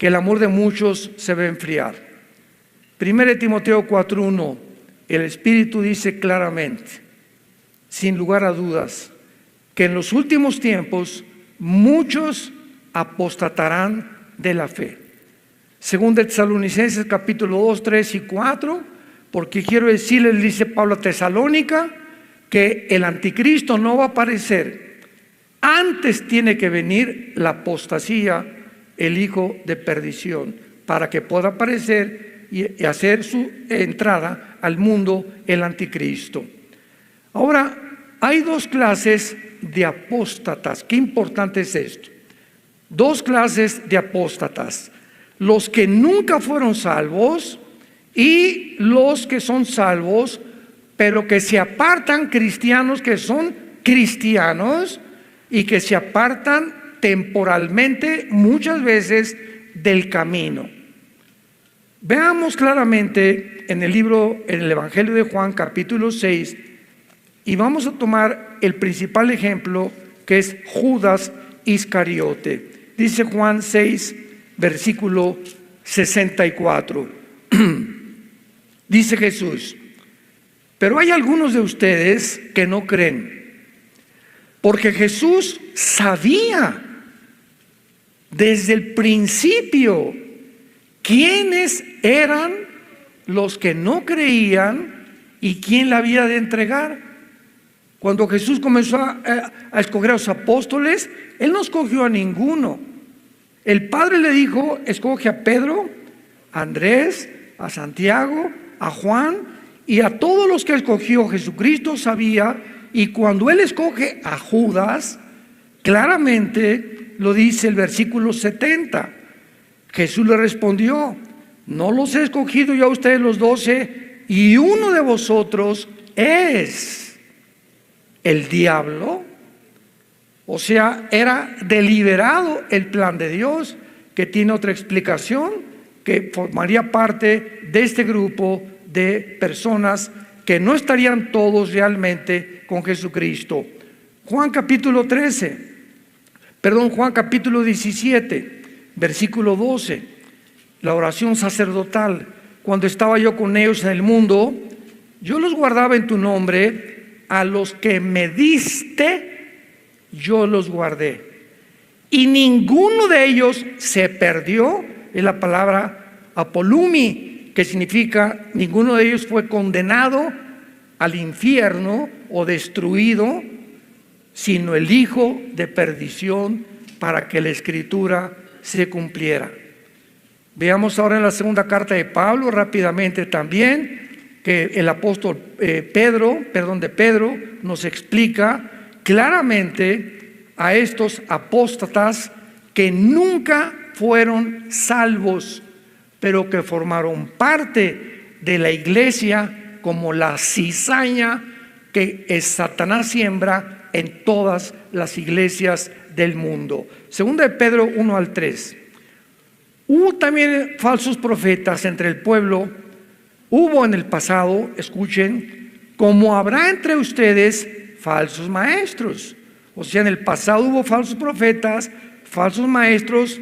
que el amor de muchos se va a enfriar. 1 Timoteo 4:1, el Espíritu dice claramente, sin lugar a dudas, que en los últimos tiempos muchos apostatarán de la fe. Según de Tesalonicenses capítulo 2, 3 y 4, porque quiero decirles, dice Pablo a Tesalónica, que el anticristo no va a aparecer. Antes tiene que venir la apostasía, el hijo de perdición, para que pueda aparecer y hacer su entrada al mundo el anticristo. Ahora, hay dos clases de apóstatas. Qué importante es esto. Dos clases de apóstatas: los que nunca fueron salvos y los que son salvos, pero que se apartan, cristianos que son cristianos y que se apartan temporalmente muchas veces del camino. Veamos claramente en el Evangelio de Juan capítulo 6, y vamos a tomar el principal ejemplo, que es Judas Iscariote. Dice Juan 6, versículo 64. Dice Jesús: pero hay algunos de ustedes que no creen, porque Jesús sabía desde el principio quiénes eran los que no creían y quién la había de entregar. Cuando Jesús comenzó a escoger a los apóstoles, Él no escogió a ninguno. El Padre le dijo: escoge a Pedro, a Andrés, a Santiago, a Juan, y a todos los que escogió Jesucristo sabía. Y cuando Él escoge a Judas, claramente lo dice el versículo 70. Jesús le respondió: no los he escogido yo a ustedes los 12, y uno de vosotros es el diablo. O sea, era deliberado el plan de Dios, que tiene otra explicación, que formaría parte de este grupo de personas que no estarían todos realmente con Jesucristo. Juan capítulo 17, versículo 12, la oración sacerdotal. Cuando estaba yo con ellos en el mundo, yo los guardaba en tu nombre, a los que me diste, yo los guardé, y ninguno de ellos se perdió. Es la palabra apolumi, que significa ninguno de ellos fue condenado al infierno o destruido, sino el hijo de perdición, para que la escritura se cumpliera. Veamos ahora en la segunda carta de Pablo rápidamente también, que el apóstol Pedro nos explica claramente a estos apóstatas que nunca fueron salvos, pero que formaron parte de la iglesia como la cizaña que Satanás siembra en todas las iglesias del mundo. Segunda de Pedro 1 al 3. Hubo también falsos profetas entre el pueblo. Hubo en el pasado, escuchen, como habrá entre ustedes falsos maestros. O sea, en el pasado hubo falsos profetas, falsos maestros,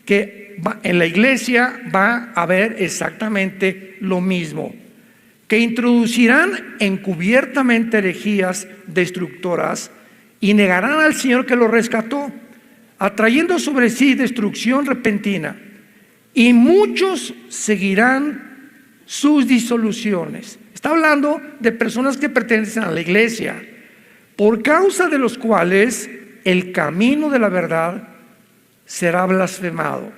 que en la iglesia va a haber exactamente lo mismo, que introducirán encubiertamente herejías destructoras y negarán al Señor que los rescató, atrayendo sobre sí destrucción repentina, y muchos seguirán sus disoluciones. Está hablando de personas que pertenecen a la iglesia, por causa de los cuales el camino de la verdad será blasfemado,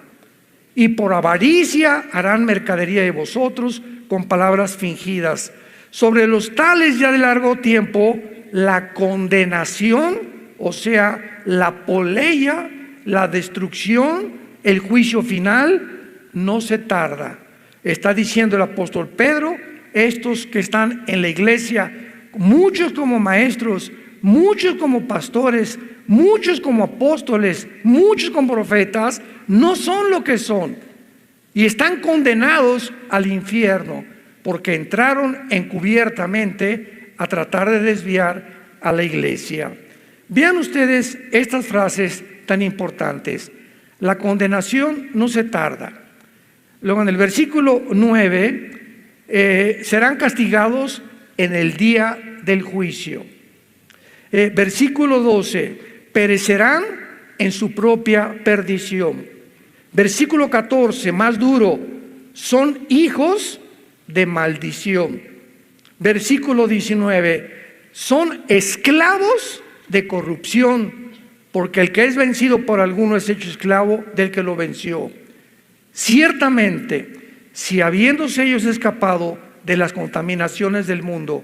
y por avaricia harán mercadería de vosotros con palabras fingidas. Sobre los tales ya de largo tiempo la condenación, o sea, la poleia, la destrucción, el juicio final, no se tarda. Está diciendo el apóstol Pedro, estos que están en la iglesia, muchos como maestros, muchos como pastores, muchos como apóstoles, muchos como profetas, no son lo que son, y están condenados al infierno, porque entraron encubiertamente a tratar de desviar a la iglesia. Vean ustedes estas frases tan importantes. La condenación no se tarda. Luego en el versículo 9, serán castigados en el día del juicio. Versículo 12, perecerán en su propia perdición. Versículo 14, más duro, son hijos de maldición. Versículo 19, son esclavos de corrupción, porque el que es vencido por alguno es hecho esclavo del que lo venció. Ciertamente, si habiéndose ellos escapado de las contaminaciones del mundo,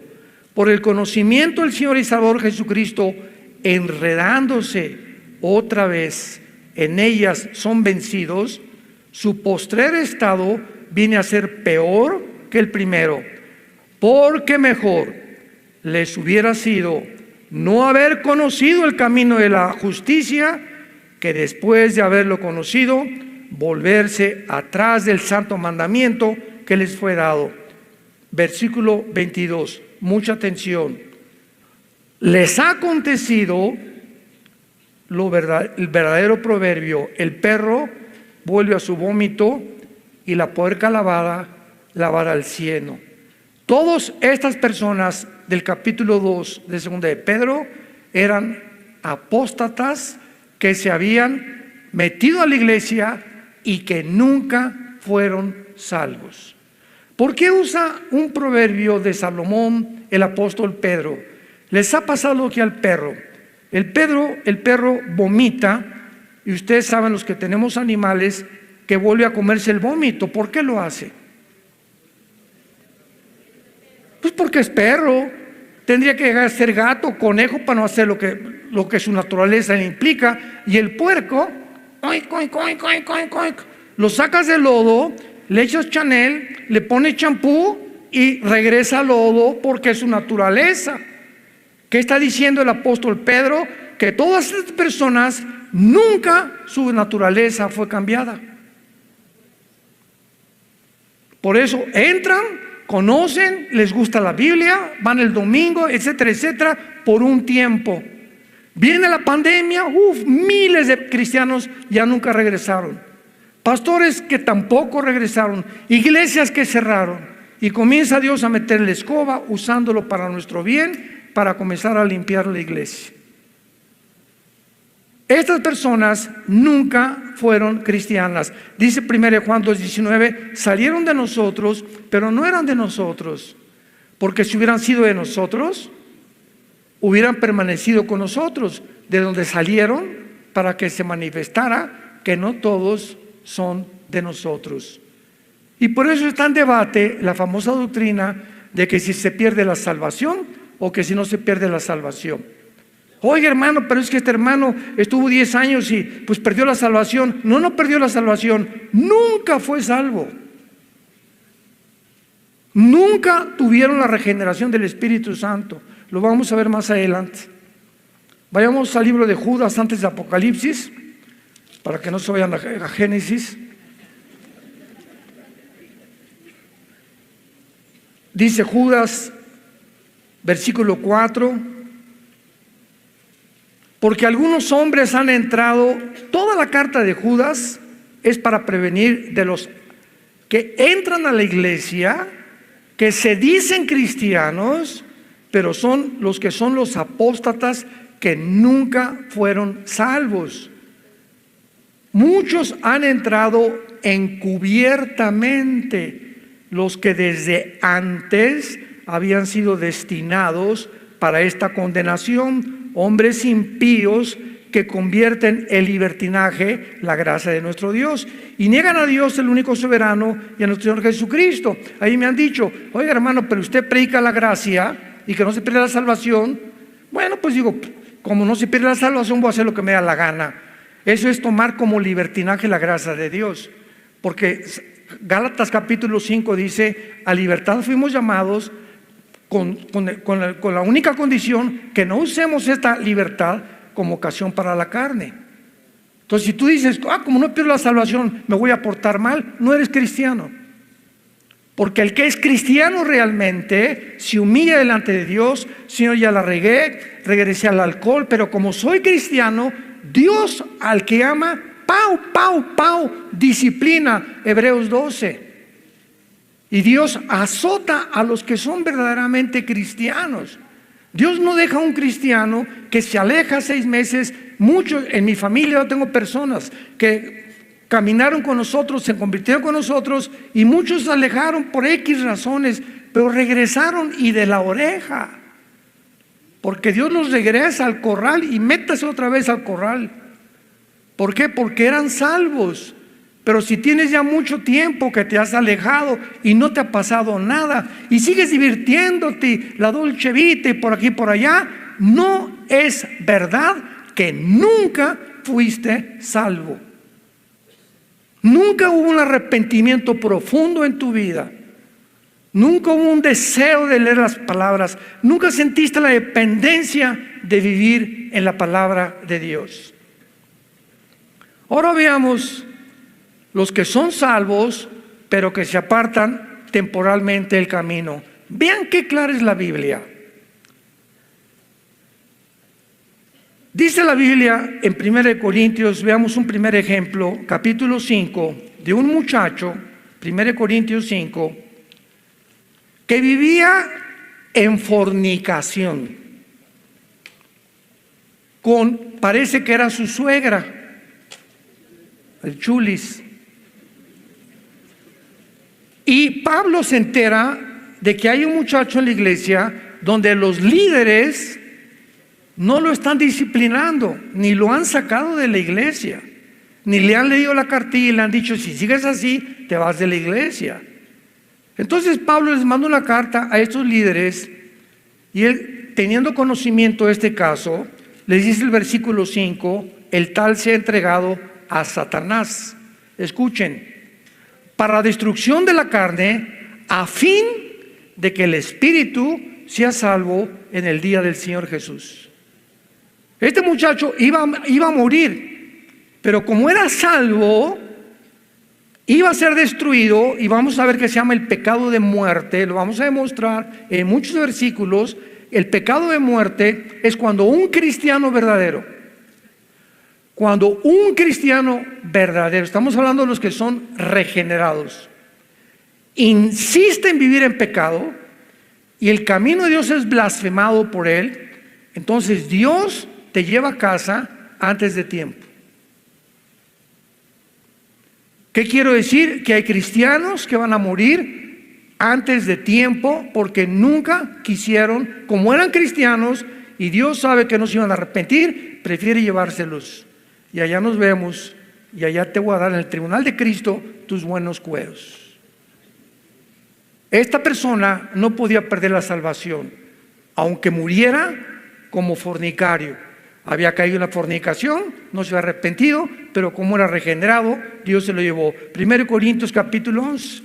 por el conocimiento del Señor y Salvador Jesucristo, enredándose otra vez en ellas son vencidos, su postrer estado viene a ser peor que el primero, porque mejor les hubiera sido no haber conocido el camino de la justicia, que después de haberlo conocido, volverse atrás del santo mandamiento que les fue dado. Versículo 22, mucha atención. Les ha acontecido el verdadero proverbio: el perro vuelve a su vómito y la puerca lavada al cieno. Todas estas personas del capítulo 2 de 2 de Pedro eran apóstatas que se habían metido a la iglesia y que nunca fueron salvos. ¿Por qué usa un proverbio de Salomón el apóstol Pedro? Les ha pasado lo que al perro. El perro vomita, y ustedes saben, los que tenemos animales, que vuelve a comerse el vómito. ¿Por qué lo hace? Pues porque es perro. Tendría que llegar a ser gato, conejo, para no hacer lo que su naturaleza le implica. Y el puerco, oink, oink, oink, oink, oink, oink, lo sacas del lodo, le echas Chanel, le pones champú y regresa al lodo porque es su naturaleza. ¿Qué está diciendo el apóstol Pedro? Que todas estas personas nunca su naturaleza fue cambiada. Por eso entran, conocen, les gusta la Biblia, van el domingo, etcétera, etcétera, por un tiempo. Viene la pandemia, miles de cristianos ya nunca regresaron. Pastores que tampoco regresaron, iglesias que cerraron, y comienza Dios a meter la escoba usándolo para nuestro bien, para comenzar a limpiar la iglesia. Estas personas nunca fueron cristianas. Dice 1 Juan 2:19, salieron de nosotros, pero no eran de nosotros, porque si hubieran sido de nosotros, hubieran permanecido con nosotros, de donde salieron, para que se manifestara que no todos son de nosotros. Y por eso está en debate la famosa doctrina de que si se pierde la salvación o que si no se pierde la salvación. Oye, hermano, pero es que este hermano estuvo 10 años y pues perdió la salvación. No perdió la salvación, nunca fue salvo. Nunca tuvieron la regeneración del Espíritu Santo. Lo vamos a ver más adelante. Vayamos al libro de Judas antes de Apocalipsis, para que no se vayan a Génesis. Dice Judas, versículo 4, porque algunos hombres han entrado. Toda la carta de Judas es para prevenir de los que entran a la iglesia, que se dicen cristianos, pero son los apóstatas que nunca fueron salvos. Muchos han entrado encubiertamente, los que desde antes habían sido destinados para esta condenación, hombres impíos que convierten el libertinaje la gracia de nuestro Dios y niegan a Dios, el único soberano, y a nuestro Señor Jesucristo. Ahí me han dicho, oiga hermano, pero usted predica la gracia y que no se pierde la salvación. Bueno, pues digo, como no se pierde la salvación, voy a hacer lo que me da la gana. Eso es tomar como libertinaje la gracia de Dios, porque Gálatas capítulo 5 dice, a libertad fuimos llamados, con la única condición que no usemos esta libertad como ocasión para la carne. Entonces, si tú dices, como no pierdo la salvación, me voy a portar mal, no eres cristiano. Porque el que es cristiano realmente se humilla delante de Dios. Señor, ya la regué, regresé al alcohol, pero como soy cristiano, Dios al que ama pau, pau, pau, disciplina, Hebreos 12. Y Dios azota a los que son verdaderamente cristianos. Dios no deja a un cristiano que se aleja 6 meses. Muchos, en mi familia yo tengo personas que caminaron con nosotros, se convirtieron con nosotros, y muchos se alejaron por X razones, pero regresaron y de la oreja. Porque Dios los regresa al corral y métase otra vez al corral. ¿Por qué? Porque eran salvos. Pero si tienes ya mucho tiempo que te has alejado y no te ha pasado nada y sigues divirtiéndote, la dolce vita y por aquí y por allá, no es verdad que nunca fuiste salvo. Nunca hubo un arrepentimiento profundo en tu vida. Nunca hubo un deseo de leer las palabras. Nunca sentiste la dependencia de vivir en la palabra de Dios. Ahora veamos los que son salvos, pero que se apartan temporalmente del camino. Vean qué clara es la Biblia. Dice la Biblia en 1 Corintios, veamos un primer ejemplo, capítulo 5, de un muchacho, 1 Corintios 5, que vivía en fornicación con, parece que era su suegra, el chulis. Y Pablo se entera de que hay un muchacho en la iglesia donde los líderes no lo están disciplinando, ni lo han sacado de la iglesia, ni le han leído la cartilla y le han dicho: si sigues así, te vas de la iglesia. Entonces Pablo les manda una carta a estos líderes y él, teniendo conocimiento de este caso, les dice el versículo 5: el tal se ha entregado a Satanás. Escuchen, para la destrucción de la carne, a fin de que el espíritu sea salvo en el día del Señor Jesús. Este muchacho iba a morir, pero como era salvo, iba a ser destruido, y vamos a ver que se llama el pecado de muerte. Lo vamos a demostrar en muchos versículos. El pecado de muerte es cuando un cristiano verdadero, estamos hablando de los que son regenerados, insiste en vivir en pecado y el camino de Dios es blasfemado por él, entonces Dios te lleva a casa antes de tiempo. ¿Qué quiero decir? Que hay cristianos que van a morir antes de tiempo porque nunca quisieron, como eran cristianos y Dios sabe que no se iban a arrepentir, prefiere llevárselos. Y allá nos vemos, y allá te voy a dar en el tribunal de Cristo tus buenos cueros. Esta persona no podía perder la salvación, aunque muriera como fornicario. Había caído en la fornicación, no se había arrepentido, pero como era regenerado, Dios se lo llevó. 1 Corintios capítulo 11.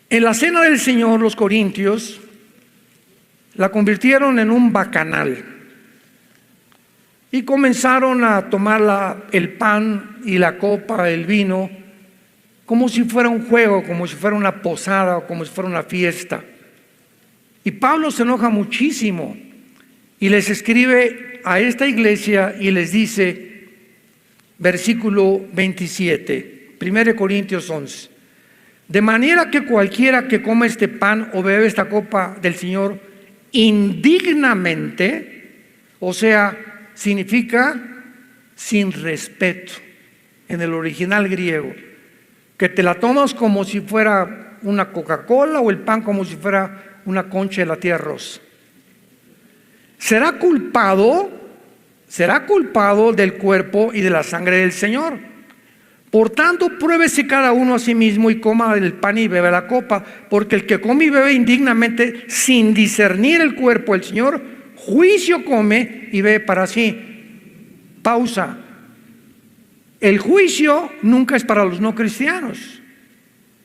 En la cena del Señor, los corintios la convirtieron en un bacanal. Y comenzaron a tomar el pan y la copa, el vino, como si fuera un juego, como si fuera una posada o como si fuera una fiesta. Y Pablo se enoja muchísimo y les escribe a esta iglesia y les dice, versículo 27, 1 Corintios 11: de manera que cualquiera que coma este pan o bebe esta copa del Señor indignamente, o sea, significa sin respeto en el original griego, que te la tomas como si fuera una Coca-Cola o el pan como si fuera una concha de la tía rosa. Será culpado del cuerpo y de la sangre del Señor. Por tanto, pruébese cada uno a sí mismo y coma el pan y bebe la copa, porque el que come y bebe indignamente sin discernir el cuerpo del Señor, juicio come y bebe para sí. Pausa. El juicio nunca es para los no cristianos.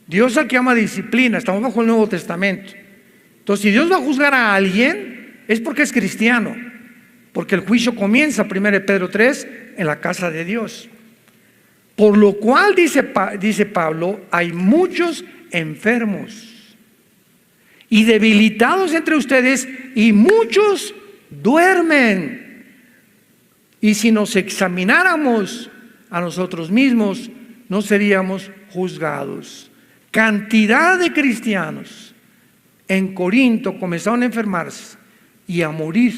Dios es el que ama disciplina. Estamos bajo el Nuevo Testamento. Entonces, si Dios va a juzgar a alguien, es porque es cristiano, porque el juicio comienza, 1 Pedro 3, en la casa de Dios. Por lo cual, dice Pablo, hay muchos enfermos y debilitados entre ustedes, y muchos duermen. Y si nos examináramos a nosotros mismos, no seríamos juzgados. Cantidad de cristianos en Corinto comenzaron a enfermarse y a morir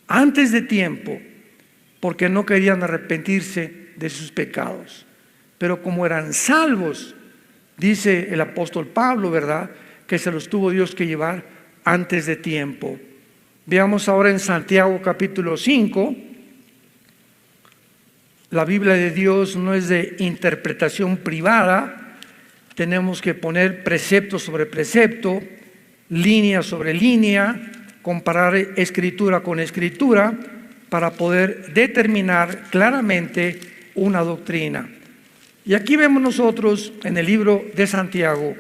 antes de tiempo porque no querían arrepentirse de sus pecados. Pero como eran salvos, dice el apóstol Pablo, ¿verdad?, que se los tuvo Dios que llevar antes de tiempo. Veamos ahora en Santiago capítulo 5. La Biblia de Dios no es de interpretación privada. Tenemos que poner precepto sobre precepto, línea sobre línea, comparar escritura con escritura para poder determinar claramente una doctrina. Y aquí vemos nosotros en el libro de Santiago,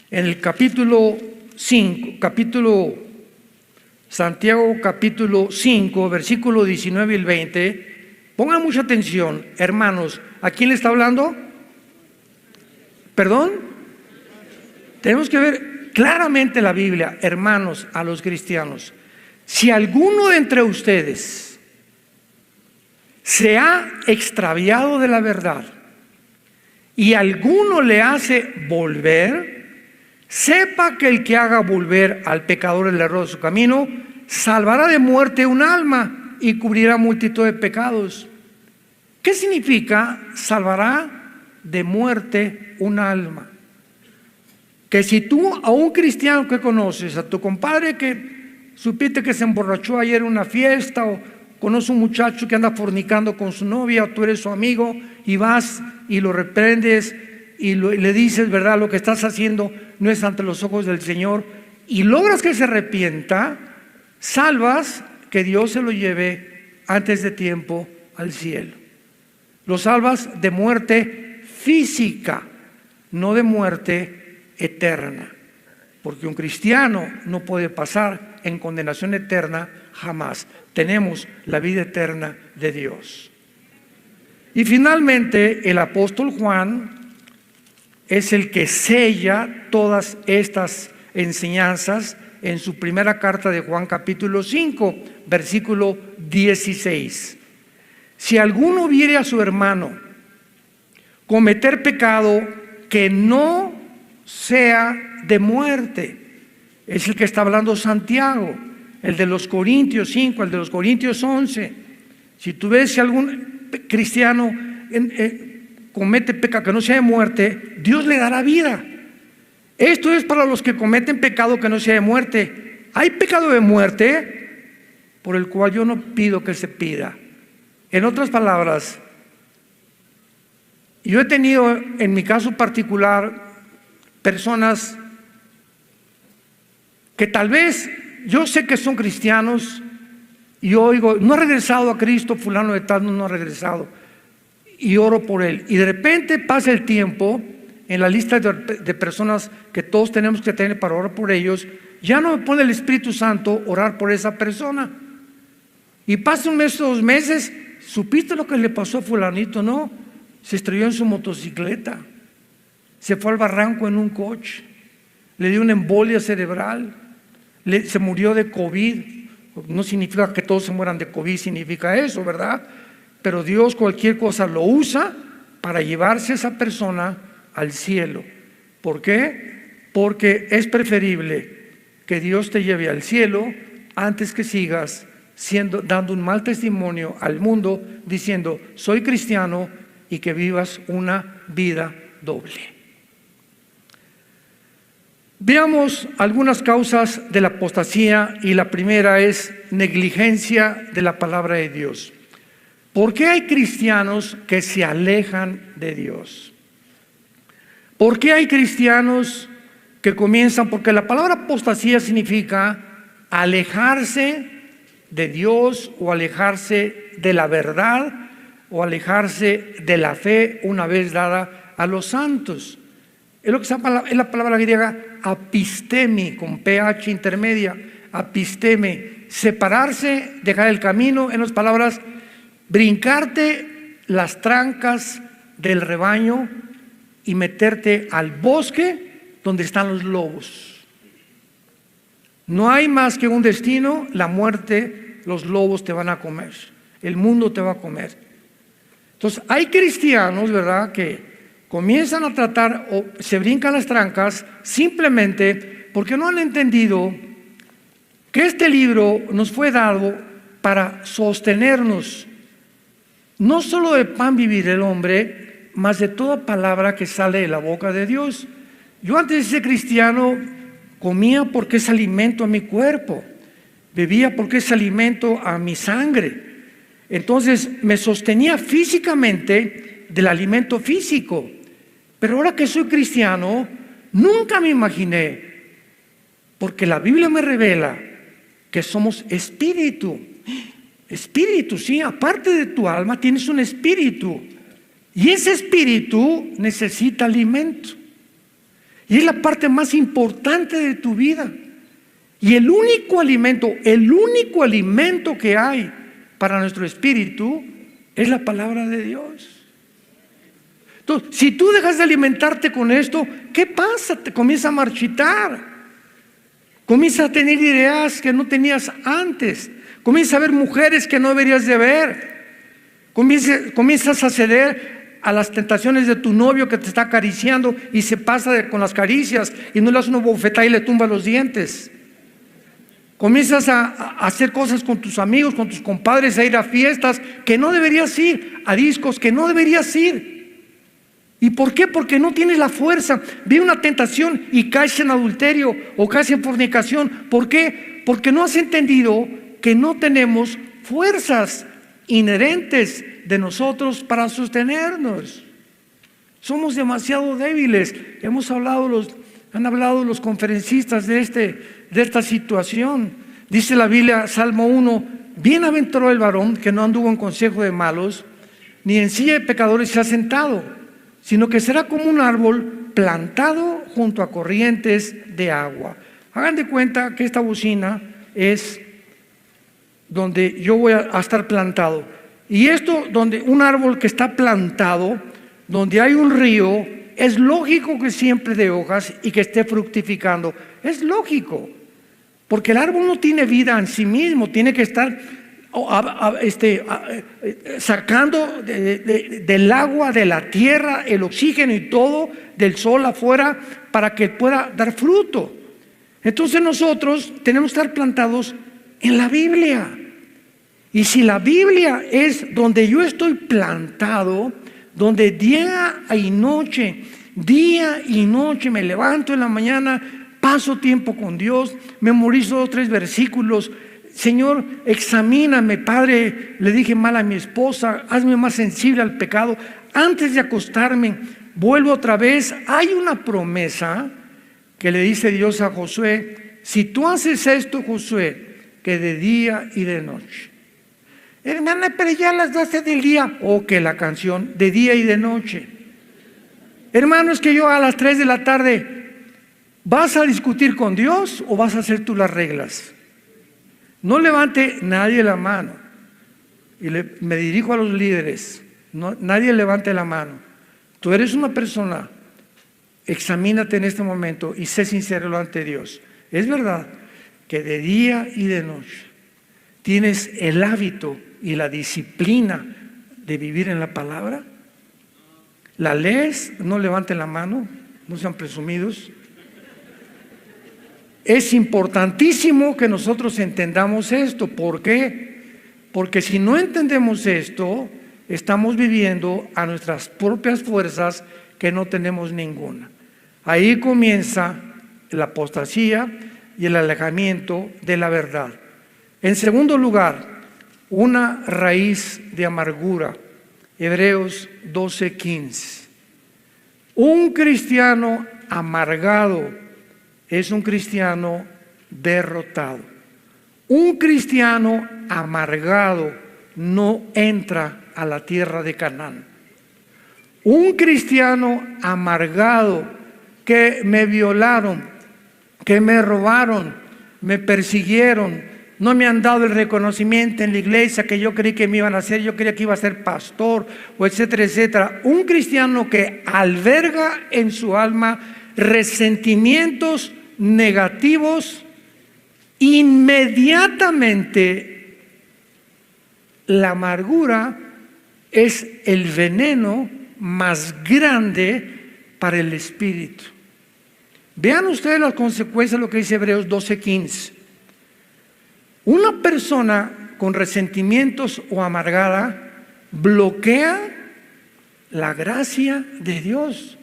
en el capítulo 5, Santiago capítulo 5, versículo 19 y el 20. Pongan mucha atención, hermanos. ¿A quién le está hablando? ¿Perdón? Tenemos que ver claramente la Biblia, hermanos, a los cristianos. Si alguno de entre ustedes se ha extraviado de la verdad y alguno le hace volver, sepa que el que haga volver al pecador el error de su camino, salvará de muerte un alma y cubrirá multitud de pecados. ¿Qué significa salvará de muerte un alma? Que si tú a un cristiano que conoces, a tu compadre que supiste que se emborrachó ayer en una fiesta, o conoces un muchacho que anda fornicando con su novia, o tú eres su amigo y vas y lo reprendes y le dices, ¿verdad?, lo que estás haciendo no es ante los ojos del Señor, y logras que se arrepienta, salvas que Dios se lo lleve antes de tiempo al cielo. Lo salvas de muerte física, no de muerte eterna, porque un cristiano no puede pasar en condenación eterna jamás. Tenemos la vida eterna de Dios. Y finalmente el apóstol Juan es el que sella todas estas enseñanzas en su primera carta de Juan capítulo 5, versículo 16. Si alguno viere a su hermano cometer pecado que no sea de muerte, es el que está hablando Santiago, el de los Corintios 5, el de los Corintios 11. Si tú ves si algún cristiano comete pecado que no sea de muerte, Dios le dará vida. Esto es para los que cometen pecado que no sea de muerte. Hay pecado de muerte por el cual yo no pido que se pida. En otras palabras, yo he tenido en mi caso particular personas que tal vez yo sé que son cristianos y oigo, no ha regresado a Cristo, fulano de tal no ha regresado, y oro por él, y de repente pasa el tiempo en la lista de personas que todos tenemos que tener para orar por ellos, ya no me pone el Espíritu Santo orar por esa persona, y pasa un mes o 2 meses, ¿supiste lo que le pasó a fulanito? No, se estrelló en su motocicleta, se fue al barranco en un coche, le dio una embolia cerebral, se murió de COVID. No significa que todos se mueran de COVID, significa eso, ¿verdad? Pero Dios cualquier cosa lo usa para llevarse a esa persona al cielo. ¿Por qué? Porque es preferible que Dios te lleve al cielo antes que sigas dando un mal testimonio al mundo diciendo soy cristiano y que vivas una vida doble. Veamos algunas causas de la apostasía, y la primera es negligencia de la palabra de Dios. ¿Por qué hay cristianos que se alejan de Dios? ¿Por qué hay cristianos que comienzan? Porque la palabra apostasía significa alejarse de Dios, o alejarse de la verdad, o alejarse de la fe una vez dada a los santos. Es lo que se llama, es la palabra griega apistemi, con ph intermedia, apisteme, separarse, dejar el camino, en otras palabras, brincarte las trancas del rebaño y meterte al bosque donde están los lobos. No hay más que un destino, la muerte los lobos te van a comer, el mundo te va a comer. Entonces hay cristianos, ¿verdad?, que comienzan a tratar o se brincan las trancas simplemente porque no han entendido que este libro nos fue dado para sostenernos. No solo de pan vivir el hombre, mas de toda palabra que sale de la boca de Dios. Yo antes de ser cristiano comía porque es alimento a mi cuerpo, bebía porque es alimento a mi sangre. Entonces me sostenía físicamente del alimento físico. Pero ahora que soy cristiano, nunca me imaginé, porque la Biblia me revela que somos espíritu. Espíritu, sí, aparte de tu alma tienes un espíritu. Y ese espíritu necesita alimento. Y es la parte más importante de tu vida. Y el único alimento que hay para nuestro espíritu es la palabra de Dios. Entonces, si tú dejas de alimentarte con esto, ¿qué pasa? Te comienza a marchitar. Comienzas a tener ideas que no tenías antes. Comienzas a ver mujeres que no deberías de ver. Comienzas a ceder a las tentaciones de tu novio que te está acariciando y se pasa con las caricias y no le das una bofetada y le tumba los dientes. Comienzas a hacer cosas con tus amigos, con tus compadres, a ir a fiestas que no deberías ir, a discos que no deberías ir. ¿Y por qué? Porque no tienes la fuerza. Viene una tentación y caes en adulterio o caes en fornicación. ¿Por qué? Porque no has entendido que no tenemos fuerzas inherentes de nosotros para sostenernos. Somos demasiado débiles. Han hablado los conferencistas de esta situación. Dice la Biblia, Salmo 1, bienaventurado el varón que no anduvo en consejo de malos, ni en silla de pecadores se ha sentado, sino que será como un árbol plantado junto a corrientes de agua. Hagan de cuenta que esta bocina es donde yo voy a estar plantado. Y esto, donde un árbol que está plantado, donde hay un río, es lógico que siempre dé hojas y que esté fructificando. Es lógico, porque el árbol no tiene vida en sí mismo, tiene que estar sacando del agua, de la tierra, el oxígeno y todo del sol afuera para que pueda dar fruto. Entonces nosotros tenemos que estar plantados en la Biblia. Y si la Biblia es donde yo estoy plantado, donde día y noche me levanto en la mañana, paso tiempo con Dios, memorizo 2 o 3 versículos. Señor, examíname, Padre, le dije mal a mi esposa, hazme más sensible al pecado. Antes de acostarme, vuelvo otra vez. Hay una promesa que le dice Dios a Josué: si tú haces esto, Josué, que de día y de noche. Hermana, pero ya a las 12 del día, que la canción, de día y de noche. Hermano, es que yo a las 3 de la tarde, ¿vas a discutir con Dios o vas a hacer tú las reglas? No levante nadie la mano. Y me dirijo a los líderes. No, nadie levante la mano. Tú eres una persona, examínate en este momento y sé sincero ante Dios. Es verdad que de día y de noche tienes el hábito y la disciplina de vivir en la palabra. ¿La lees? No levanten la mano, no sean presumidos. Es importantísimo que nosotros entendamos esto. ¿Por qué? Porque si no entendemos esto, estamos viviendo a nuestras propias fuerzas que no tenemos ninguna. Ahí comienza la apostasía y el alejamiento de la verdad. En segundo lugar, una raíz de amargura. Hebreos 12:15. Un cristiano amargado es un cristiano derrotado. Un cristiano amargado no entra a la tierra de Canaán. Un cristiano amargado que me violaron, que me robaron, me persiguieron, no me han dado el reconocimiento en la iglesia que yo creí que me iban a hacer, yo creía que iba a ser pastor, o etcétera, etcétera. Un cristiano que alberga en su alma resentimientos negativos, inmediatamente La amargura es el veneno más grande para el espíritu. Vean ustedes las consecuencias de lo que dice Hebreos 12:15. Una persona con resentimientos o amargada bloquea la gracia de Dios.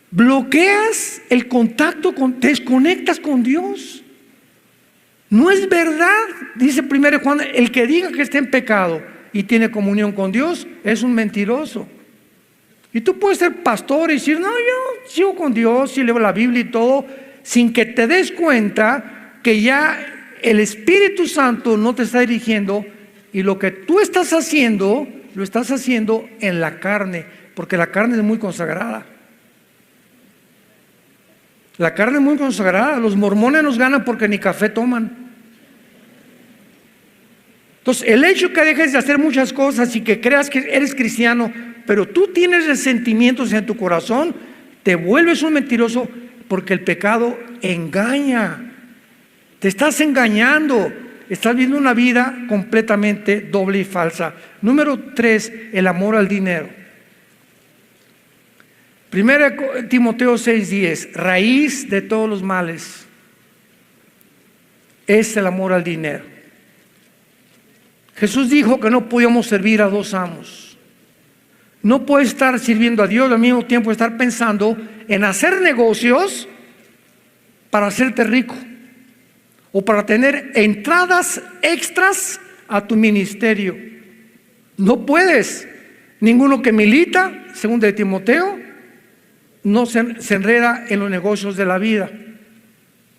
Bloqueas el contacto, te desconectas con Dios. No es verdad, dice 1 Juan, el que diga que está en pecado y tiene comunión con Dios es un mentiroso. Y tú puedes ser pastor y decir, no, yo sigo con Dios y leo la Biblia y todo, sin que te des cuenta que ya el Espíritu Santo no te está dirigiendo y lo que tú estás haciendo, lo estás haciendo en la carne, porque la carne es muy consagrada. La carne es muy consagrada. Los mormones nos ganan porque ni café toman. Entonces, el hecho que dejes de hacer muchas cosas y que creas que eres cristiano, pero tú tienes resentimientos en tu corazón, te vuelves un mentiroso, porque el pecado engaña. Te estás engañando. Estás viviendo una vida completamente doble y falsa. Número 3, el amor al dinero. 1 Timoteo 6:10, raíz de todos los males es el amor al dinero. Jesús dijo que no podíamos servir a dos amos. No puedes estar sirviendo a Dios al mismo tiempo estar pensando en hacer negocios para hacerte rico o para tener entradas extras a tu ministerio. No puedes. Ninguno que milita, según de Timoteo, no se enreda en los negocios de la vida.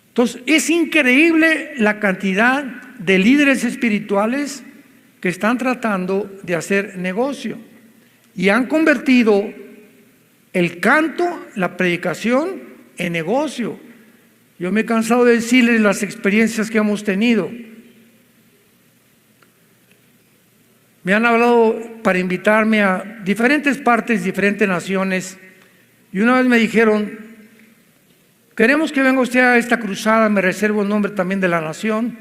Entonces, es increíble la cantidad de líderes espirituales que están tratando de hacer negocio y han convertido el canto, la predicación en negocio. Yo me he cansado de decirles las experiencias que hemos tenido. Me han hablado para invitarme a diferentes partes, diferentes naciones, y una vez me dijeron, queremos que venga usted a esta cruzada, me reservo el nombre también de la nación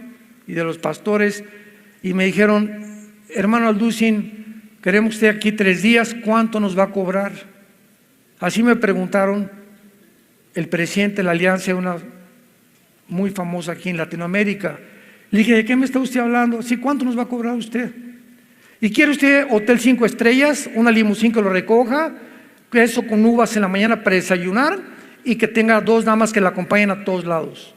y de los pastores, y me dijeron, hermano Alducin, queremos que esté aquí 3 días, ¿cuánto nos va a cobrar? Así me preguntaron el presidente de la alianza, una muy famosa aquí en Latinoamérica. Le dije, ¿de qué me está usted hablando? Sí, ¿cuánto nos va a cobrar usted? ¿Y quiere usted hotel 5 estrellas, una limusín que lo recoja, queso con uvas en la mañana para desayunar y que tenga 2 damas que la acompañen a todos lados?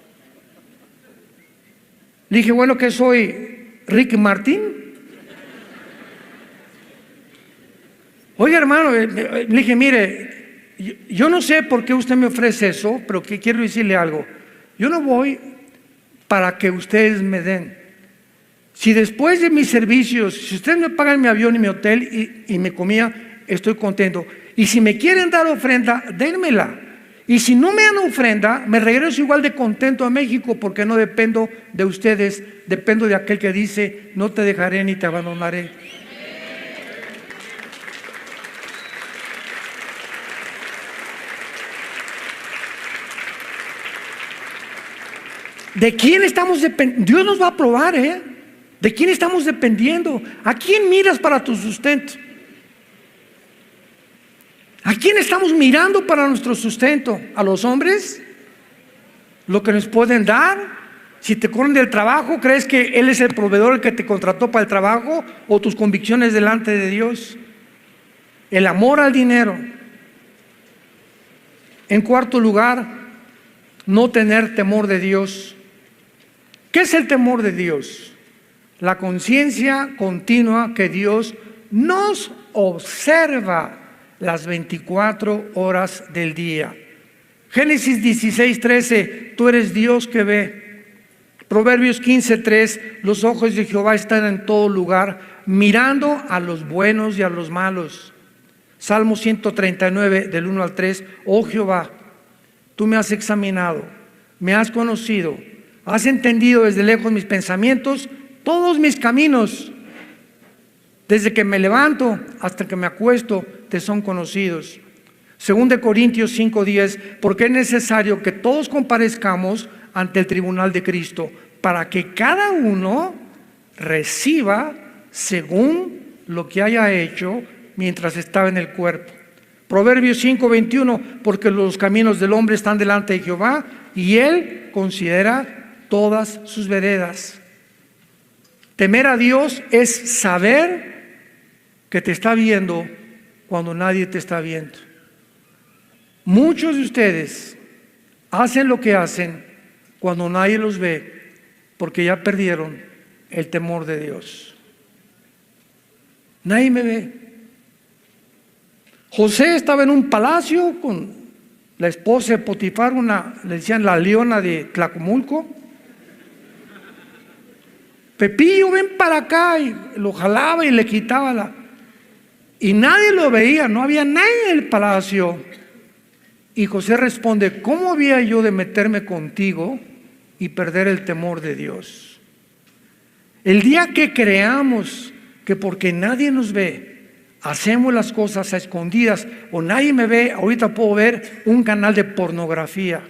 Le dije, bueno, ¿qué soy? ¿Ricky Martin? Oiga, hermano, le dije, mire, yo no sé por qué usted me ofrece eso, pero que quiero decirle algo. Yo no voy para que ustedes me den. Si después de mis servicios, si ustedes me pagan mi avión y mi hotel y mi comida, estoy contento. Y si me quieren dar ofrenda, dénmela. Y si no me dan ofrenda, me regreso igual de contento a México, porque no dependo de ustedes, dependo de aquel que dice, no te dejaré ni te abandonaré. ¿De quién estamos dependiendo? Dios nos va a probar, ¿eh? ¿De quién estamos dependiendo? ¿A quién miras para tu sustento? ¿A quién estamos mirando para nuestro sustento? ¿A los hombres? ¿Lo que nos pueden dar? Si te corren del trabajo, ¿crees que Él es el proveedor el que te contrató para el trabajo? ¿O tus convicciones delante de Dios? El amor al dinero. En cuarto lugar, no tener temor de Dios. ¿Qué es el temor de Dios? La conciencia continua que Dios nos observa las 24 horas del día. Génesis 16:13, tú eres Dios que ve. Proverbios 15:3, los ojos de Jehová están en todo lugar, mirando a los buenos y a los malos. Salmo 139, del 1 al 3, oh Jehová, tú me has examinado, me has conocido, has entendido desde lejos mis pensamientos, todos mis caminos, desde que me levanto hasta que me acuesto, te son conocidos. 2 Corintios 5:10, porque es necesario que todos comparezcamos ante el tribunal de Cristo, para que cada uno reciba según lo que haya hecho mientras estaba en el cuerpo. Proverbios 5:21, porque los caminos del hombre están delante de Jehová y Él considera todas sus veredas. Temer a Dios es saber que te está viendo cuando nadie te está viendo. Muchos de ustedes hacen lo que hacen cuando nadie los ve porque ya perdieron el temor de Dios. Nadie me ve. José estaba en un palacio con la esposa de Potifar, le decían la leona de Tlacomulco. Pepillo, ven para acá, y lo jalaba y le quitaba y nadie lo veía, no había nadie en el palacio. Y José responde: ¿cómo había yo de meterme contigo y perder el temor de Dios? El día que creamos que porque nadie nos ve, hacemos las cosas a escondidas, o nadie me ve, ahorita puedo ver un canal de pornografía.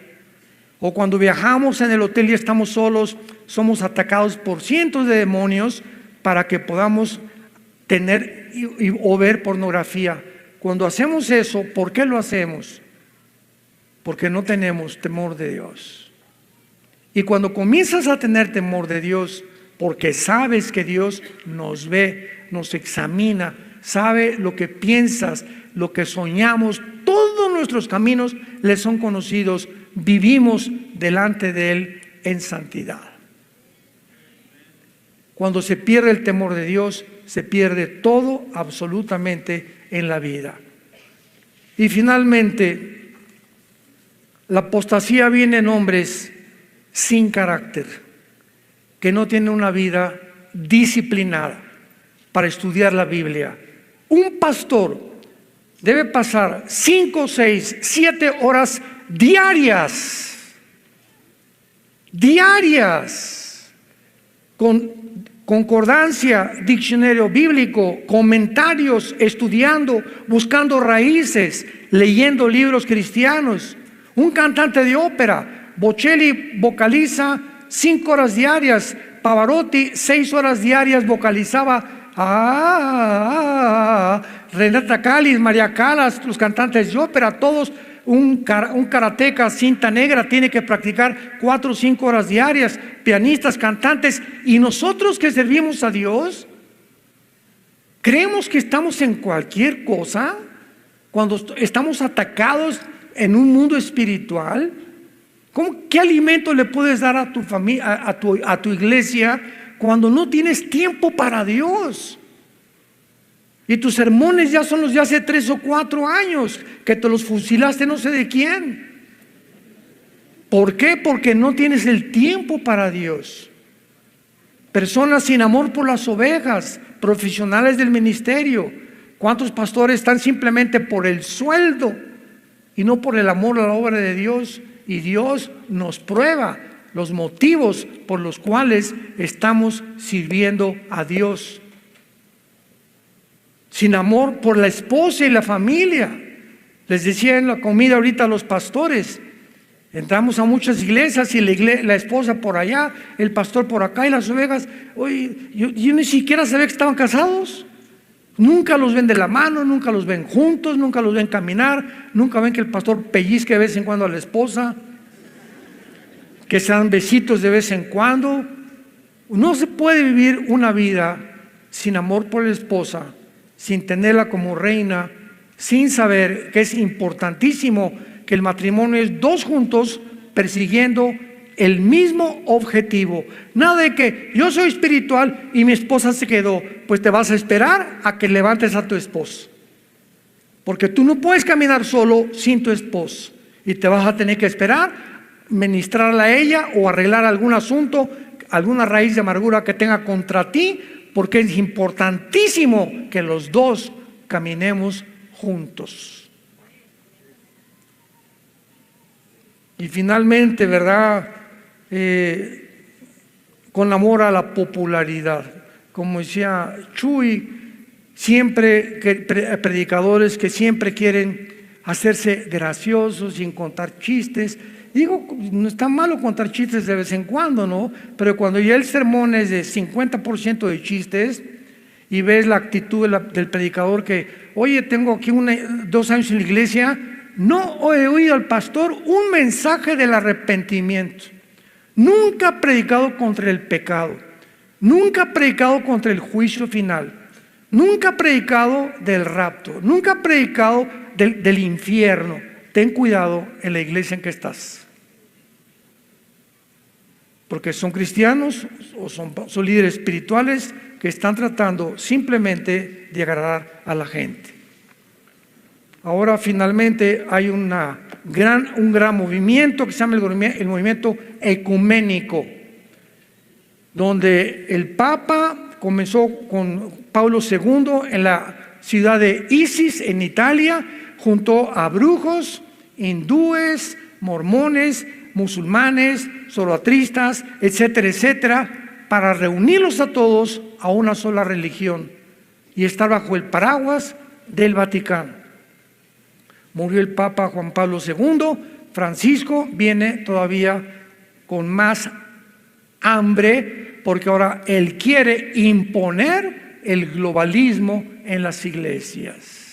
O cuando viajamos en el hotel y estamos solos, somos atacados por cientos de demonios para que podamos tener o ver pornografía. Cuando hacemos eso, ¿por qué lo hacemos? Porque no tenemos temor de Dios. Y cuando comienzas a tener temor de Dios, porque sabes que Dios nos ve, nos examina, sabe lo que piensas, lo que soñamos, todos nuestros caminos le son conocidos, vivimos delante de Él en santidad. Cuando se pierde el temor de Dios, se pierde todo absolutamente en la vida. Y finalmente, la apostasía viene en hombres sin carácter, que no tienen una vida disciplinada para estudiar la Biblia. Un pastor debe pasar 5, 6, 7 horas diarias, con concordancia, diccionario bíblico, comentarios, estudiando, buscando raíces, leyendo libros cristianos. Un cantante de ópera, Bocelli, vocaliza 5 horas diarias, Pavarotti 6 horas diarias vocalizaba. Renata Callis, María Callas, los cantantes de ópera, todos. Un karateca cinta negra tiene que practicar 4 o 5 horas diarias, pianistas, cantantes. Y nosotros que servimos a Dios, creemos que estamos en cualquier cosa cuando estamos atacados en un mundo espiritual. ¿Qué alimento le puedes dar a tu familia, a tu iglesia, cuando no tienes tiempo para Dios? Y tus sermones ya son los de hace 3 o 4 años, que te los fusilaste no sé de quién. ¿Por qué? Porque no tienes el tiempo para Dios. Personas sin amor por las ovejas, profesionales del ministerio. ¿Cuántos pastores están simplemente por el sueldo y no por el amor a la obra de Dios? Y Dios nos prueba los motivos por los cuales estamos sirviendo a Dios. Sin amor por la esposa y la familia. Les decía en la comida ahorita a los pastores, entramos a muchas iglesias y la esposa por allá, el pastor por acá y las ovejas. Oye, yo ni siquiera sabía que estaban casados. Nunca los ven de la mano, nunca los ven juntos, nunca los ven caminar, nunca ven que el pastor pellizque de vez en cuando a la esposa, que se dan besitos de vez en cuando. No se puede vivir una vida sin amor por la esposa, sin tenerla como reina, sin saber que es importantísimo que el matrimonio es 2 juntos persiguiendo el mismo objetivo. Nada de que yo soy espiritual y mi esposa se quedó. Pues te vas a esperar a que levantes a tu esposo, porque tú no puedes caminar solo sin tu esposo, y te vas a tener que esperar, ministrarla a ella o arreglar algún asunto, alguna raíz de amargura que tenga contra ti, porque es importantísimo que los 2 caminemos juntos. Y finalmente, ¿verdad? Con amor a la popularidad. Como decía Chuy, siempre predicadores que siempre quieren hacerse graciosos sin contar chistes, Digo, no está malo contar chistes de vez en cuando, ¿no? Pero cuando ya el sermón es de 50% de chistes y ves la actitud del predicador que, oye, tengo aquí 2 años en la iglesia, no he oído al pastor un mensaje del arrepentimiento. Nunca ha predicado contra el pecado. Nunca ha predicado contra el juicio final. Nunca ha predicado del rapto. Nunca ha predicado del infierno. Ten cuidado en la iglesia en que estás. Porque son cristianos o son líderes espirituales que están tratando simplemente de agradar a la gente. Ahora finalmente hay un gran movimiento que se llama el movimiento ecuménico, donde el Papa comenzó con Pablo II en la ciudad de Isis, en Italia, junto a brujos, hindúes, mormones, musulmanes, zoroastristas, etcétera, etcétera, para reunirlos a todos a una sola religión y estar bajo el paraguas del Vaticano. Murió el Papa Juan Pablo II, Francisco viene todavía con más hambre porque ahora él quiere imponer el globalismo en las iglesias.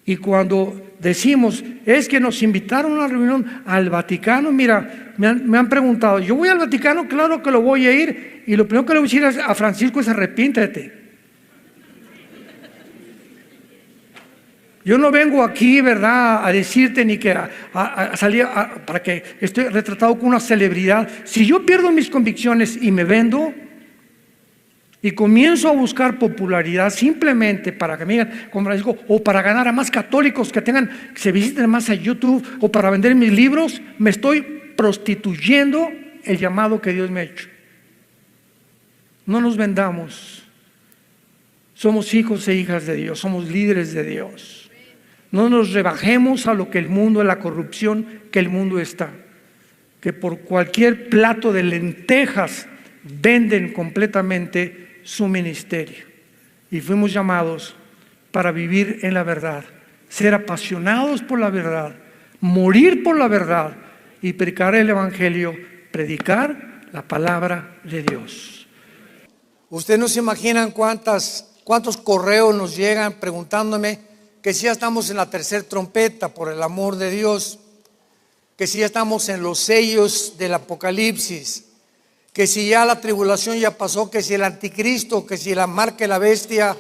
Y cuando decimos, es que nos invitaron a una reunión al Vaticano, mira, me han preguntado, yo voy al Vaticano, claro que lo voy a ir, y lo primero que le voy a decir a Francisco es arrepiéntete. Yo no vengo aquí, ¿verdad?, a decirte ni que a salir para que esté retratado como una celebridad. Si yo pierdo mis convicciones y me vendo y comienzo a buscar popularidad simplemente para que me digan como Francisco, o para ganar a más católicos que se visiten más a YouTube, o para vender mis libros, me estoy prostituyendo el llamado que Dios me ha hecho. No nos vendamos. Somos hijos e hijas de Dios, somos líderes de Dios. No nos rebajemos a lo que el mundo, a la corrupción que el mundo está. Que por cualquier plato de lentejas venden completamente su ministerio. Y fuimos llamados para vivir en la verdad, ser apasionados por la verdad, morir por la verdad y predicar el evangelio, predicar la palabra de Dios. Ustedes no se imaginan cuántos correos nos llegan preguntándome que si ya estamos en la tercera trompeta, por el amor de Dios, que si ya estamos en los sellos del Apocalipsis, que si ya la tribulación ya pasó, que si el anticristo, que si la marca de la bestia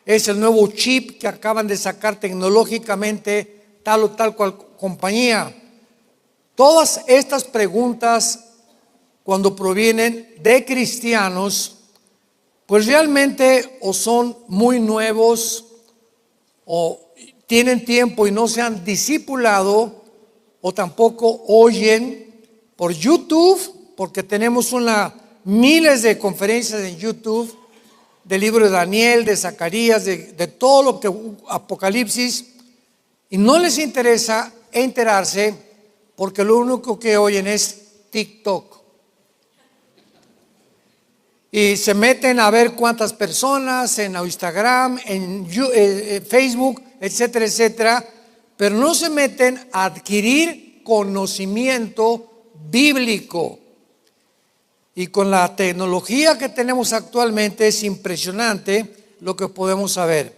es el nuevo chip que acaban de sacar tecnológicamente tal o tal cual compañía. Todas estas preguntas, cuando provienen de cristianos, pues realmente o son muy nuevos o tienen tiempo y no se han discipulado, o tampoco oyen por YouTube, porque tenemos miles de conferencias en YouTube del libro de Daniel, de Zacarías, de todo lo que Apocalipsis, y no les interesa enterarse porque lo único que oyen es TikTok. Y se meten a ver cuántas personas en Instagram, en Facebook, etcétera, etcétera, pero no se meten a adquirir conocimiento bíblico. Y con la tecnología que tenemos actualmente es impresionante lo que podemos saber.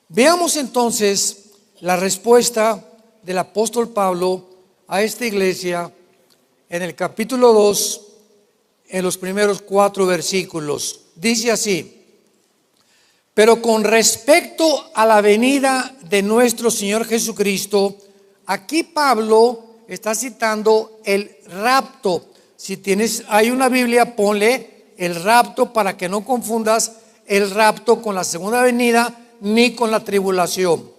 Veamos entonces la respuesta del apóstol Pablo a esta iglesia en el capítulo 2, en los primeros 4 versículos. Dice así: pero con respecto a la venida de nuestro Señor Jesucristo, aquí Pablo está citando el rapto. Si hay una Biblia, ponle el rapto para que no confundas el rapto con la segunda venida ni con la tribulación.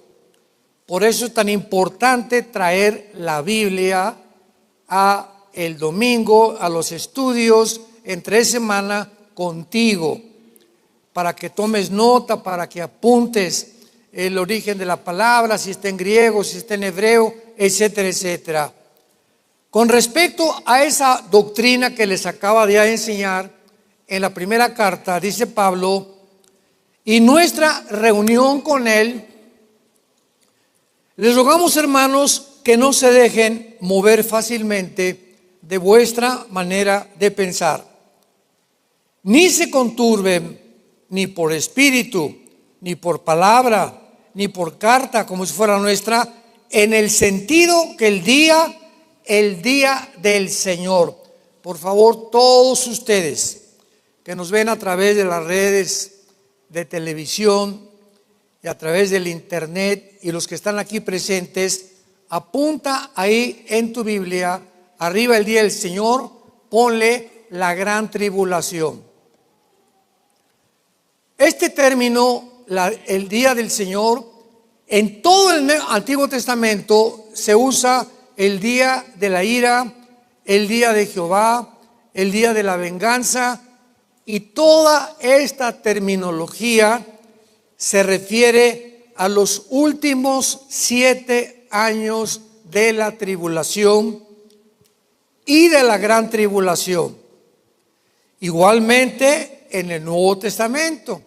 Por eso es tan importante traer la Biblia a el domingo, a los estudios entre semana contigo, para que tomes nota, para que apuntes el origen de la palabra, si está en griego, si está en hebreo, etcétera, etcétera. Con respecto a esa doctrina que les acaba de enseñar en la primera carta, dice Pablo: y nuestra reunión con él, les rogamos, hermanos, que no se dejen mover fácilmente de vuestra manera de pensar. Ni se conturben ni por espíritu, ni por palabra, ni por carta, como si fuera nuestra, en el sentido que el día del Señor. Por favor, todos ustedes que nos ven a través de las redes de televisión y a través del internet, y los que están aquí presentes, apunta ahí en tu Biblia, arriba el día del Señor, ponle la gran tribulación. Este término, el día del Señor, en todo el Antiguo Testamento se usa el día de la ira, el día de Jehová, el día de la venganza, y toda esta terminología se refiere a los últimos 7 años de la tribulación y de la gran tribulación. Igualmente en el Nuevo Testamento.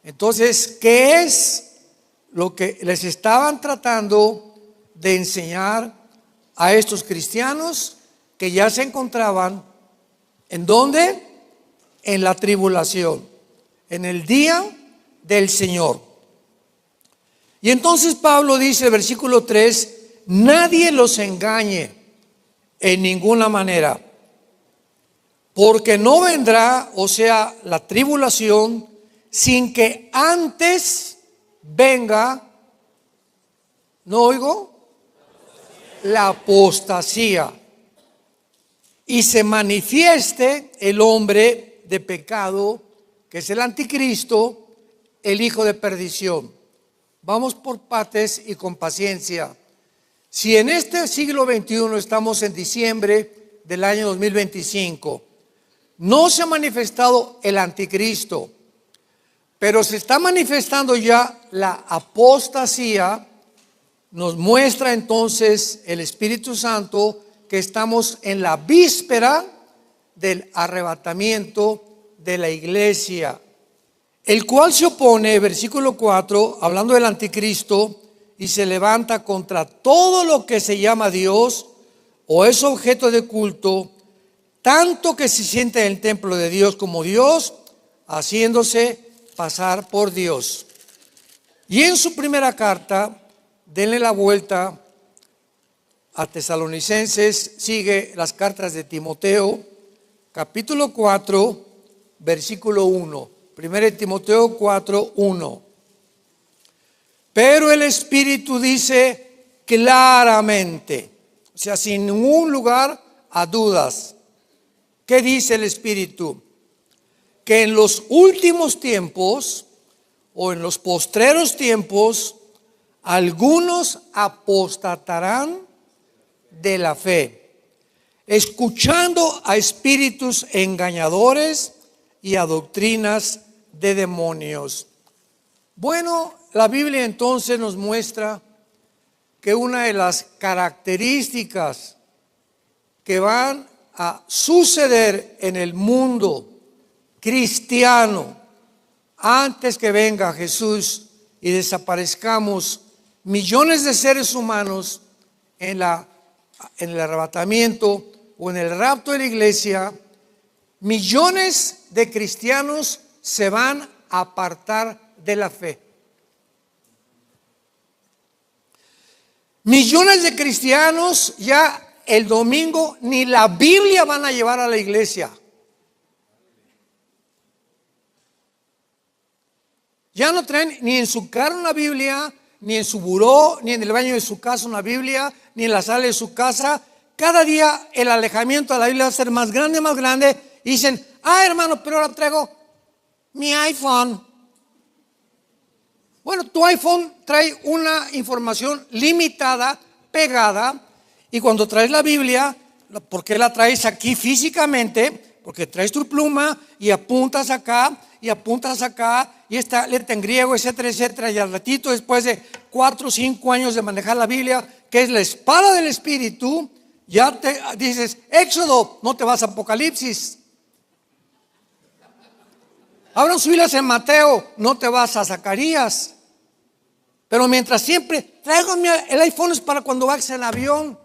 Entonces, ¿qué es lo que les estaban tratando de enseñar a estos cristianos que ya se encontraban? ¿En dónde? En la tribulación, en el día del Señor. Y entonces Pablo dice, versículo 3, nadie los engañe en ninguna manera, porque no vendrá, o sea, la tribulación, sin que antes venga, ¿no oigo? La apostasía, y se manifieste el hombre de pecado, que es el anticristo, el hijo de perdición. Vamos por partes y con paciencia. Si en este siglo XXI estamos en diciembre del año 2025, no se ha manifestado el anticristo, pero se está manifestando ya la apostasía. Nos muestra entonces el Espíritu Santo que estamos en la víspera del arrebatamiento de la iglesia, el cual se opone, versículo 4, hablando del anticristo, y se levanta contra todo lo que se llama Dios o es objeto de culto, tanto que se siente en el templo de Dios como Dios, haciéndose pasar por Dios. Y en su primera carta, denle la vuelta a Tesalonicenses, sigue las cartas de Timoteo, capítulo 4, versículo 1. 1 Timoteo 4, 1. Pero el Espíritu dice claramente, o sea, sin ningún lugar a dudas. ¿Qué dice el Espíritu? Que en los últimos tiempos o en los postreros tiempos, algunos apostatarán de la fe, escuchando a espíritus engañadores y a doctrinas de demonios. Bueno, la Biblia entonces nos muestra que una de las características que van a suceder en el mundo cristiano antes que venga Jesús y desaparezcamos millones de seres humanos en el arrebatamiento o en el rapto de la iglesia, millones de cristianos se van a apartar de la fe. Millones de cristianos ya el domingo ni la Biblia van a llevar a la iglesia. Ya no traen ni en su carro una Biblia, ni en su buró, ni en el baño de su casa una Biblia, ni en la sala de su casa. Cada día el alejamiento de la Biblia va a ser más grande. Y dicen, hermano, pero ahora traigo mi iPhone. Bueno, tu iPhone trae una información limitada, pegada. Y cuando traes la Biblia, ¿por qué la traes aquí físicamente? Porque traes tu pluma y apuntas acá y está letra en griego, etcétera, etcétera. Y al ratito, después de 4 o 5 años de manejar la Biblia, que es la espada del Espíritu, ya te dices Éxodo, no te vas a Apocalipsis. Abran sus Biblias en Mateo, no te vas a Zacarías. Pero mientras siempre, tráigame el iPhone es para cuando vayas en avión,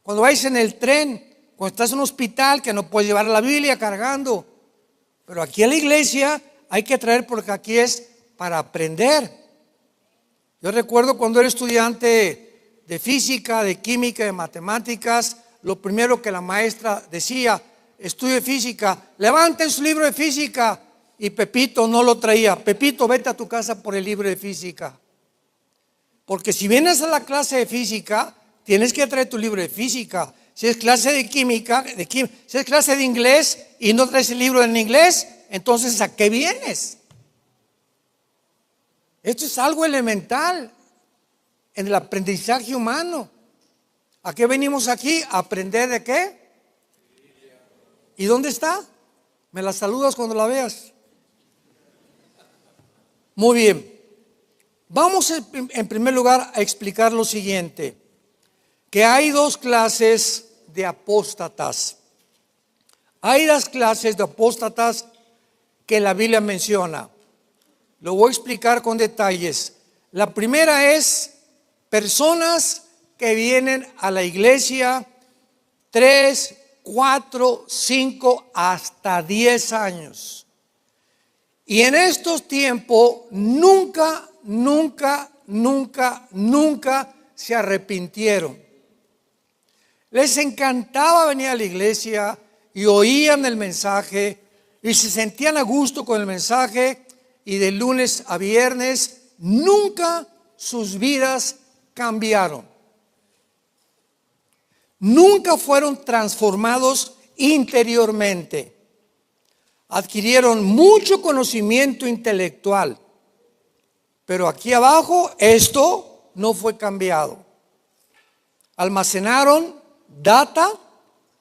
cuando vayas en el tren, cuando estás en un hospital que no puedes llevar la Biblia cargando. Pero aquí en la iglesia hay que traer porque aquí es para aprender. Yo recuerdo cuando era estudiante de física, de química, de matemáticas, lo primero que la maestra decía, estudio física, levanten su libro de física. Y Pepito no lo traía. Pepito, vete a tu casa por el libro de física. Porque si vienes a la clase de física, tienes que traer tu libro de física. Si es clase de química, si es clase de inglés y no traes el libro en inglés, entonces ¿a qué vienes? Esto es algo elemental en el aprendizaje humano. ¿A qué venimos aquí? ¿A aprender de qué? ¿Y dónde está? ¿Me la saludas cuando la veas? Muy bien. Vamos en primer lugar a explicar lo siguiente, que hay dos clases de apóstatas. Hay dos clases de apóstatas que la Biblia menciona. Lo voy a explicar con detalles. La primera es personas que vienen a la iglesia 3, 4, 5, hasta 10 años. Y en estos tiempos nunca se arrepintieron. Les encantaba venir a la iglesia y oían el mensaje y se sentían a gusto con el mensaje, y de lunes a viernes nunca sus vidas cambiaron. Nunca fueron transformados interiormente. Adquirieron mucho conocimiento intelectual, pero aquí abajo esto no fue cambiado. Almacenaron data,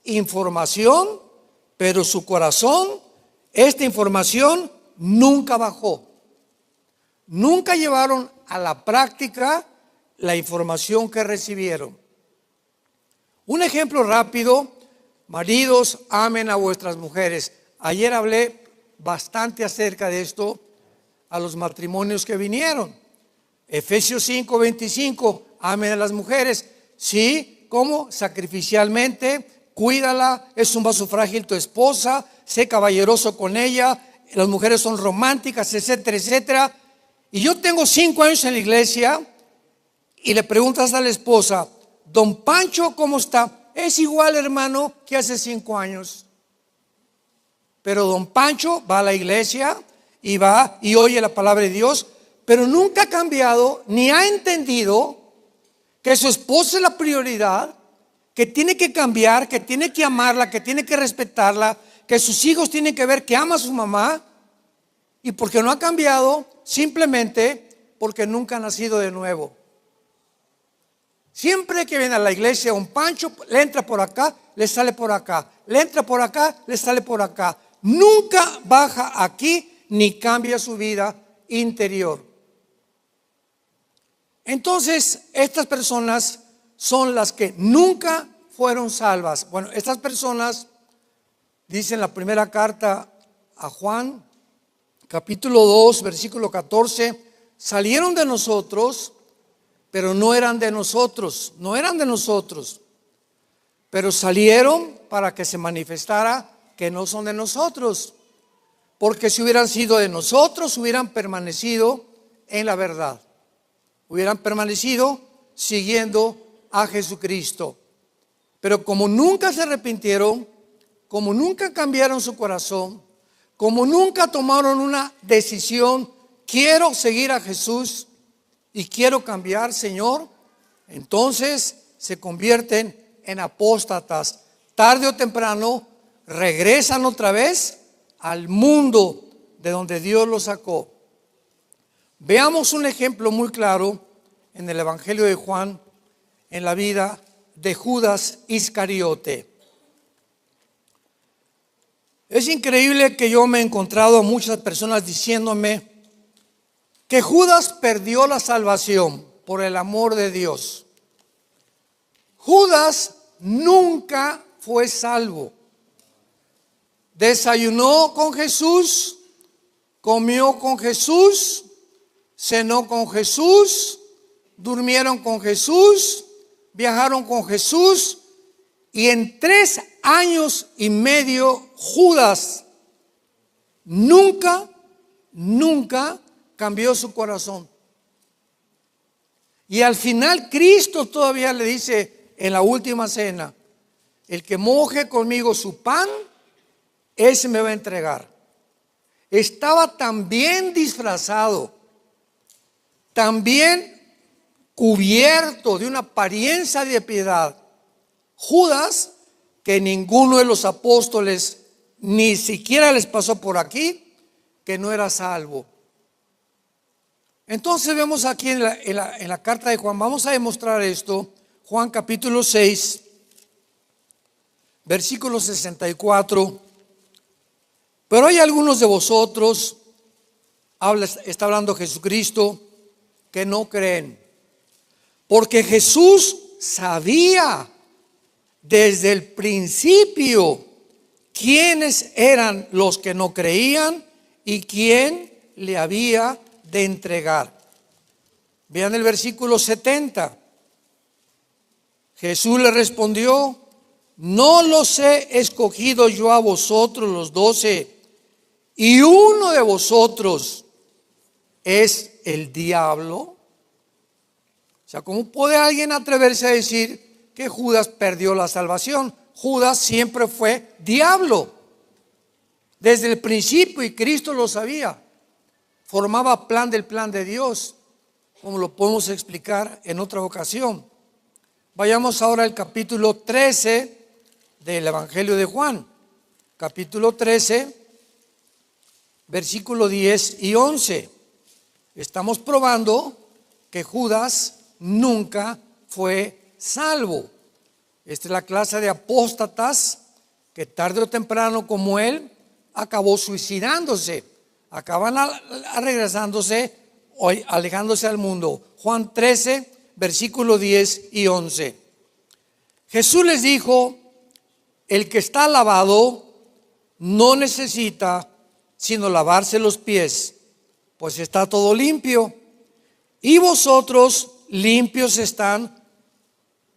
información, pero su corazón, esta información nunca bajó. Nunca llevaron a la práctica la información que recibieron. Un ejemplo rápido: maridos, amen a vuestras mujeres. Ayer hablé bastante acerca de esto a los matrimonios que vinieron. Efesios 5:25, amen a las mujeres. Sí, ¿cómo? Sacrificialmente, cuídala, es un vaso frágil tu esposa, sé caballeroso con ella, las mujeres son románticas, etcétera, etcétera. Y yo tengo 5 años en la iglesia y le preguntas a la esposa, don Pancho, ¿cómo está? Es igual, hermano, que hace 5 años. Pero don Pancho va a la iglesia y va y oye la palabra de Dios, pero nunca ha cambiado ni ha entendido que su esposa es la prioridad, que tiene que cambiar, que tiene que amarla, que tiene que respetarla, que sus hijos tienen que ver que ama a su mamá. Y porque no ha cambiado, simplemente porque nunca ha nacido de nuevo. Siempre que viene a la iglesia un Pancho, le entra por acá, le sale por acá, le entra por acá, le sale por acá. Nunca baja aquí ni cambia su vida interior. Entonces, estas personas son las que nunca fueron salvas. Bueno, estas personas, dice en la primera carta a Juan, capítulo 2, versículo 14, salieron de nosotros, pero no eran de nosotros, pero salieron para que se manifestara que no son de nosotros, porque si hubieran sido de nosotros, hubieran permanecido en la verdad, hubieran permanecido siguiendo a Jesucristo. Pero como nunca se arrepintieron, como nunca cambiaron su corazón, como nunca tomaron una decisión, quiero seguir a Jesús y quiero cambiar, Señor, entonces se convierten en apóstatas. Tarde o temprano regresan otra vez al mundo de donde Dios los sacó. Veamos un ejemplo muy claro en el Evangelio de Juan, en la vida de Judas Iscariote. Es increíble que yo me he encontrado a muchas personas diciéndome que Judas perdió la salvación por el amor de Dios. Judas nunca fue salvo. Desayunó con Jesús, comió con Jesús, cenó con Jesús, durmieron con Jesús, viajaron con Jesús, y en 3 años y medio Judas nunca cambió su corazón. Y al final Cristo todavía le dice en la última cena: el que moje conmigo su pan, ese me va a entregar. Estaba tan bien disfrazado, tan bien cubierto de una apariencia de piedad Judas, que ninguno de los apóstoles ni siquiera les pasó por aquí que no era salvo. Entonces vemos aquí en la carta de Juan, vamos a demostrar esto. Juan capítulo 6, versículo 64. Pero hay algunos de vosotros, está hablando Jesucristo, que no creen, porque Jesús sabía desde el principio quiénes eran los que no creían y quién le había de entregar. Vean el versículo 70. Jesús le respondió: no los he escogido yo a vosotros los 12, y uno de vosotros es el diablo. O sea, ¿cómo puede alguien atreverse a decir que Judas perdió la salvación? Judas siempre fue diablo desde el principio, y Cristo lo sabía. Formaba plan de Dios, como lo podemos explicar en otra ocasión. Vayamos ahora al capítulo 13 del Evangelio de Juan. Capítulo 13, versículo 10 y 11. Estamos probando que Judas nunca fue salvo. Esta es la clase de apóstatas que tarde o temprano, como él, acabó suicidándose, acaban regresándose o alejándose al mundo. Juan 13, versículo 10 y 11. Jesús les dijo: el que está lavado no necesita sino lavarse los pies, pues está todo limpio, y vosotros limpios están,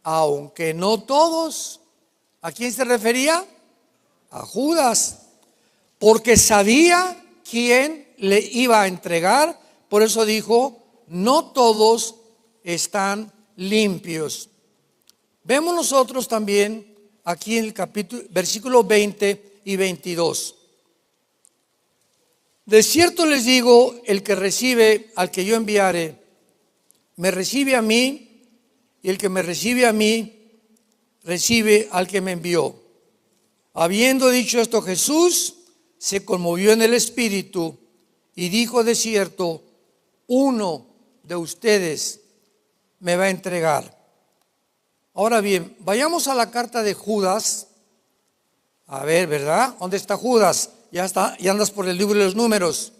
aunque no todos. ¿A quién se refería? A Judas, porque sabía quién le iba a entregar. Por eso dijo: no todos están limpios. Vemos nosotros también aquí en el capítulo, versículo 20 y 22. De cierto les digo, el que recibe al que yo enviare, me recibe a mí, y el que me recibe a mí, recibe al que me envió. Habiendo dicho esto, Jesús se conmovió en el espíritu y dijo: de cierto, uno de ustedes me va a entregar. Ahora bien, vayamos a la carta de Judas. A ver, ¿verdad? ¿Dónde está Judas? Ya andas por el libro de los números.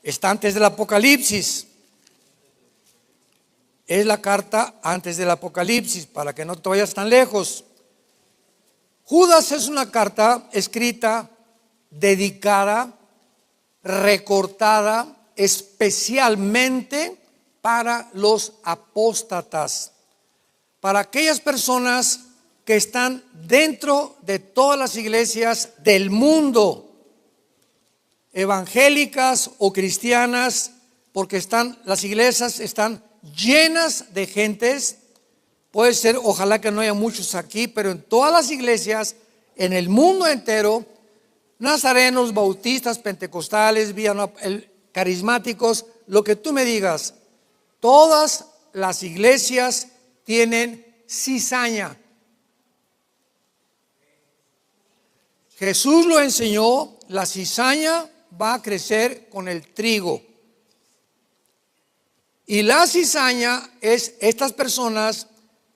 Está antes del Apocalipsis. Es la carta antes del Apocalipsis, para que no te vayas tan lejos. Judas es una carta escrita, dedicada, recortada especialmente para los apóstatas, para aquellas personas que están dentro de todas las iglesias del mundo, evangélicas o cristianas, porque las iglesias están llenas de gentes. Puede ser, ojalá que no haya muchos aquí, pero en todas las iglesias, en el mundo entero, nazarenos, bautistas, pentecostales, carismáticos, lo que tú me digas, todas las iglesias tienen cizaña. Jesús lo enseñó: la cizaña va a crecer con el trigo. Y la cizaña es estas personas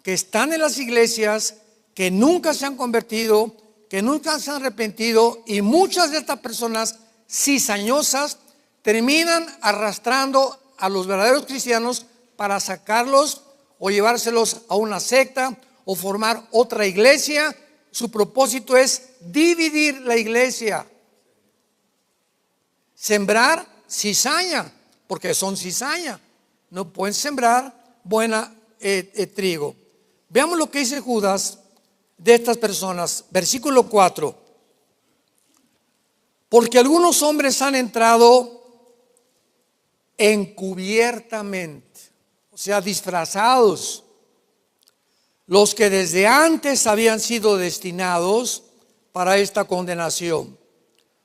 que están en las iglesias, que nunca se han convertido, que nunca se han arrepentido, y muchas de estas personas cizañosas terminan arrastrando a los verdaderos cristianos para sacarlos o llevárselos a una secta o formar otra iglesia. Su propósito es dividir la iglesia, sembrar cizaña, porque son cizaña. no pueden sembrar buena trigo. Veamos lo que dice Judas de estas personas. Versículo 4. Porque algunos hombres han entrado encubiertamente, o sea, disfrazados, los que desde antes habían sido destinados para esta condenación.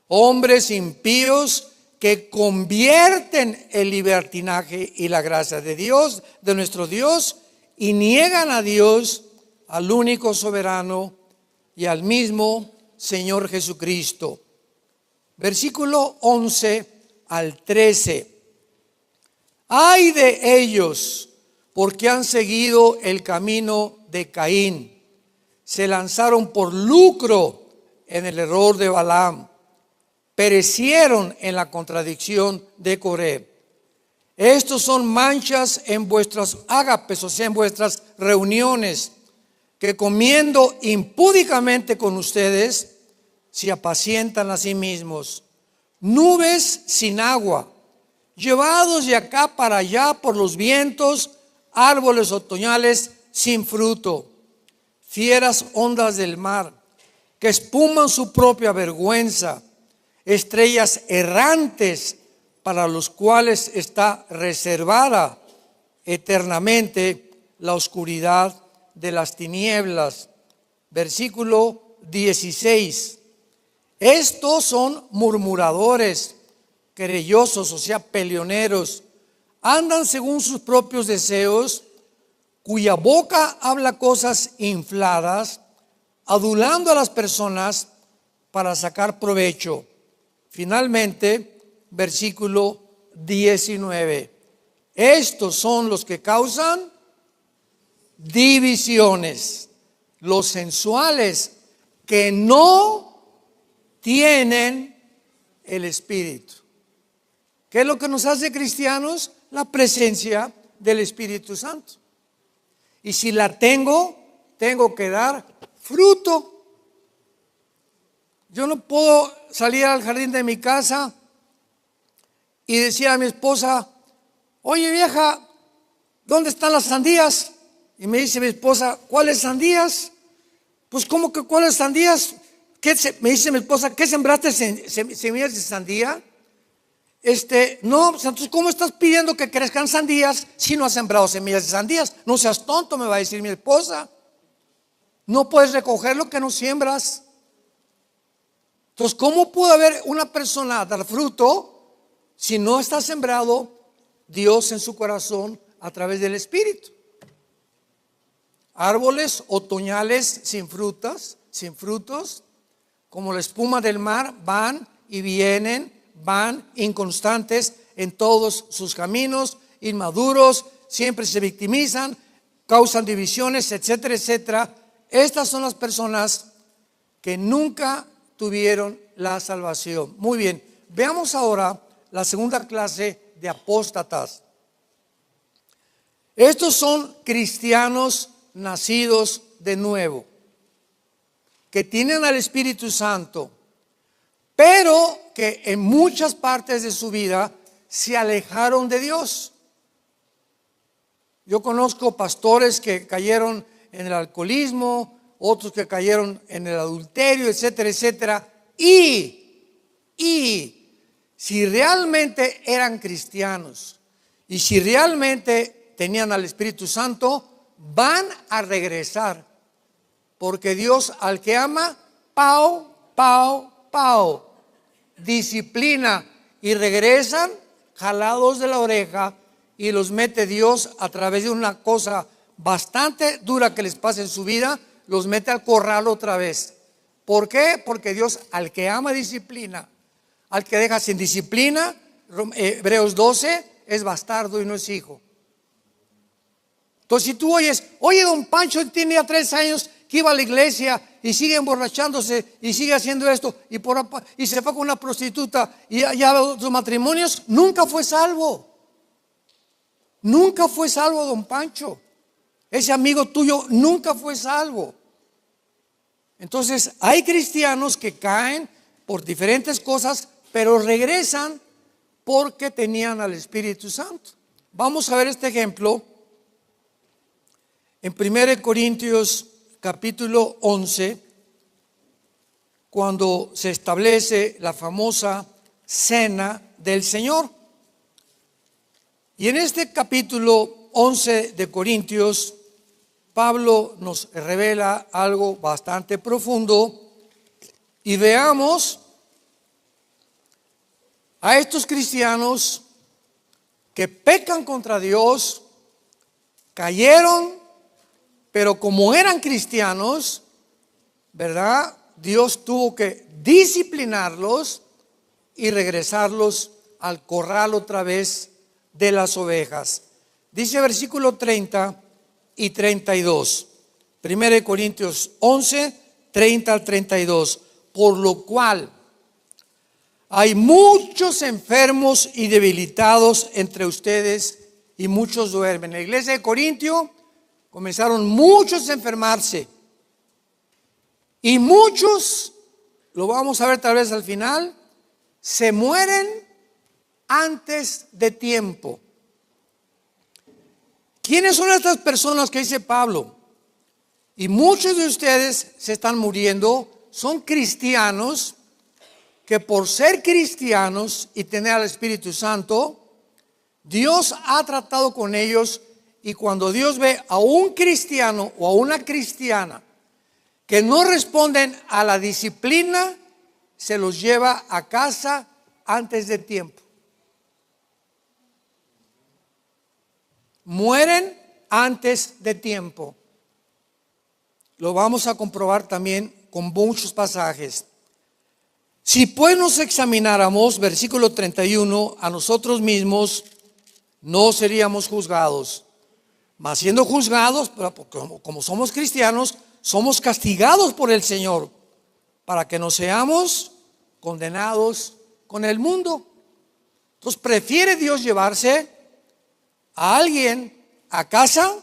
Hombres impíos que convierten el libertinaje y la gracia de Dios, de nuestro Dios, y niegan a Dios, al único soberano y al mismo Señor Jesucristo. Versículo 11 al 13. Ay de ellos, porque han seguido el camino de Caín. Se lanzaron por lucro en el error de Balaam. Perecieron en la contradicción de Coré. Estos son manchas en vuestras ágapes, o sea, en vuestras reuniones, que comiendo impúdicamente con ustedes, se apacientan a sí mismos. Nubes sin agua, llevados de acá para allá por los vientos, árboles otoñales sin fruto, fieras ondas del mar, que espuman su propia vergüenza, estrellas errantes para los cuales está reservada eternamente la oscuridad de las tinieblas. Versículo 16. Estos son murmuradores, querellosos, o sea, peleoneros, andan según sus propios deseos, cuya boca habla cosas infladas, adulando a las personas para sacar provecho. Finalmente, versículo 19. Estos son los que causan divisiones, los sensuales que no tienen el Espíritu. ¿Qué es lo que nos hace cristianos? La presencia del Espíritu Santo. Y si la tengo que dar fruto. Yo no puedo salir al jardín de mi casa y decir a mi esposa: oye vieja, ¿dónde están las sandías? Y me dice mi esposa: ¿cuáles sandías? Pues ¿cómo que cuáles sandías? Me dice mi esposa: ¿qué sembraste semillas de sandía? No, pues entonces ¿cómo estás pidiendo que crezcan sandías si no has sembrado semillas de sandías? No seas tonto, me va a decir mi esposa. No puedes recoger lo que no siembras. Entonces, ¿cómo puede haber una persona dar fruto si no está sembrado Dios en su corazón a través del Espíritu? Árboles otoñales sin frutos, como la espuma del mar, van y vienen, van inconstantes en todos sus caminos, inmaduros, siempre se victimizan, causan divisiones, etcétera, etcétera. Estas son las personas que nunca tuvieron la salvación. Muy bien, veamos ahora la segunda clase de apóstatas. Estos son cristianos nacidos de nuevo, que tienen al Espíritu Santo, pero que en muchas partes de su vida se alejaron de Dios. Yo conozco pastores que cayeron en el alcoholismo, otros que cayeron en el adulterio, etcétera, etcétera. Y si realmente eran cristianos y si realmente tenían al Espíritu Santo, van a regresar, porque Dios al que ama, disciplina, y regresan jalados de la oreja, y los mete Dios a través de una cosa bastante dura que les pasa en su vida, los mete al corral otra vez. ¿Por qué? Porque Dios al que ama disciplina, al que deja sin disciplina, Hebreos 12, es bastardo y no es hijo. Entonces, si tú oyes: oye, don Pancho tiene ya 3 años que iba a la iglesia y sigue emborrachándose y sigue haciendo esto y se fue con una prostituta y ya los matrimonios, nunca fue salvo. Nunca fue salvo don Pancho. Ese amigo tuyo nunca fue salvo. Entonces, hay cristianos que caen por diferentes cosas, pero regresan porque tenían al Espíritu Santo. Vamos a ver este ejemplo en 1 Corintios capítulo 11, cuando se establece la famosa cena del Señor. Y en este capítulo 11 de Corintios, Pablo nos revela algo bastante profundo. Y veamos a estos cristianos que pecan contra Dios, cayeron, pero como eran cristianos, ¿verdad? Dios tuvo que disciplinarlos y regresarlos al corral otra vez de las ovejas. Dice versículo 30 y 32. 1 Corintios 11, 30 al 32. Por lo cual hay muchos enfermos y debilitados entre ustedes y muchos duermen. En la iglesia de Corintio comenzaron muchos a enfermarse y muchos, lo vamos a ver tal vez al final, se mueren antes de tiempo. ¿Quiénes son estas personas que dice Pablo? Y muchos de ustedes se están muriendo. Son cristianos que por ser cristianos y tener al Espíritu Santo, Dios ha tratado con ellos, y cuando Dios ve a un cristiano o a una cristiana que no responden a la disciplina, se los lleva a casa antes de tiempo. Mueren antes de tiempo. Lo vamos a comprobar también con muchos pasajes. Si pues nos examináramos, versículo 31, a nosotros mismos, no seríamos juzgados. Mas siendo juzgados, como somos cristianos, somos castigados por el Señor, para que no seamos condenados con el mundo. Entonces prefiere Dios llevarse a alguien a casa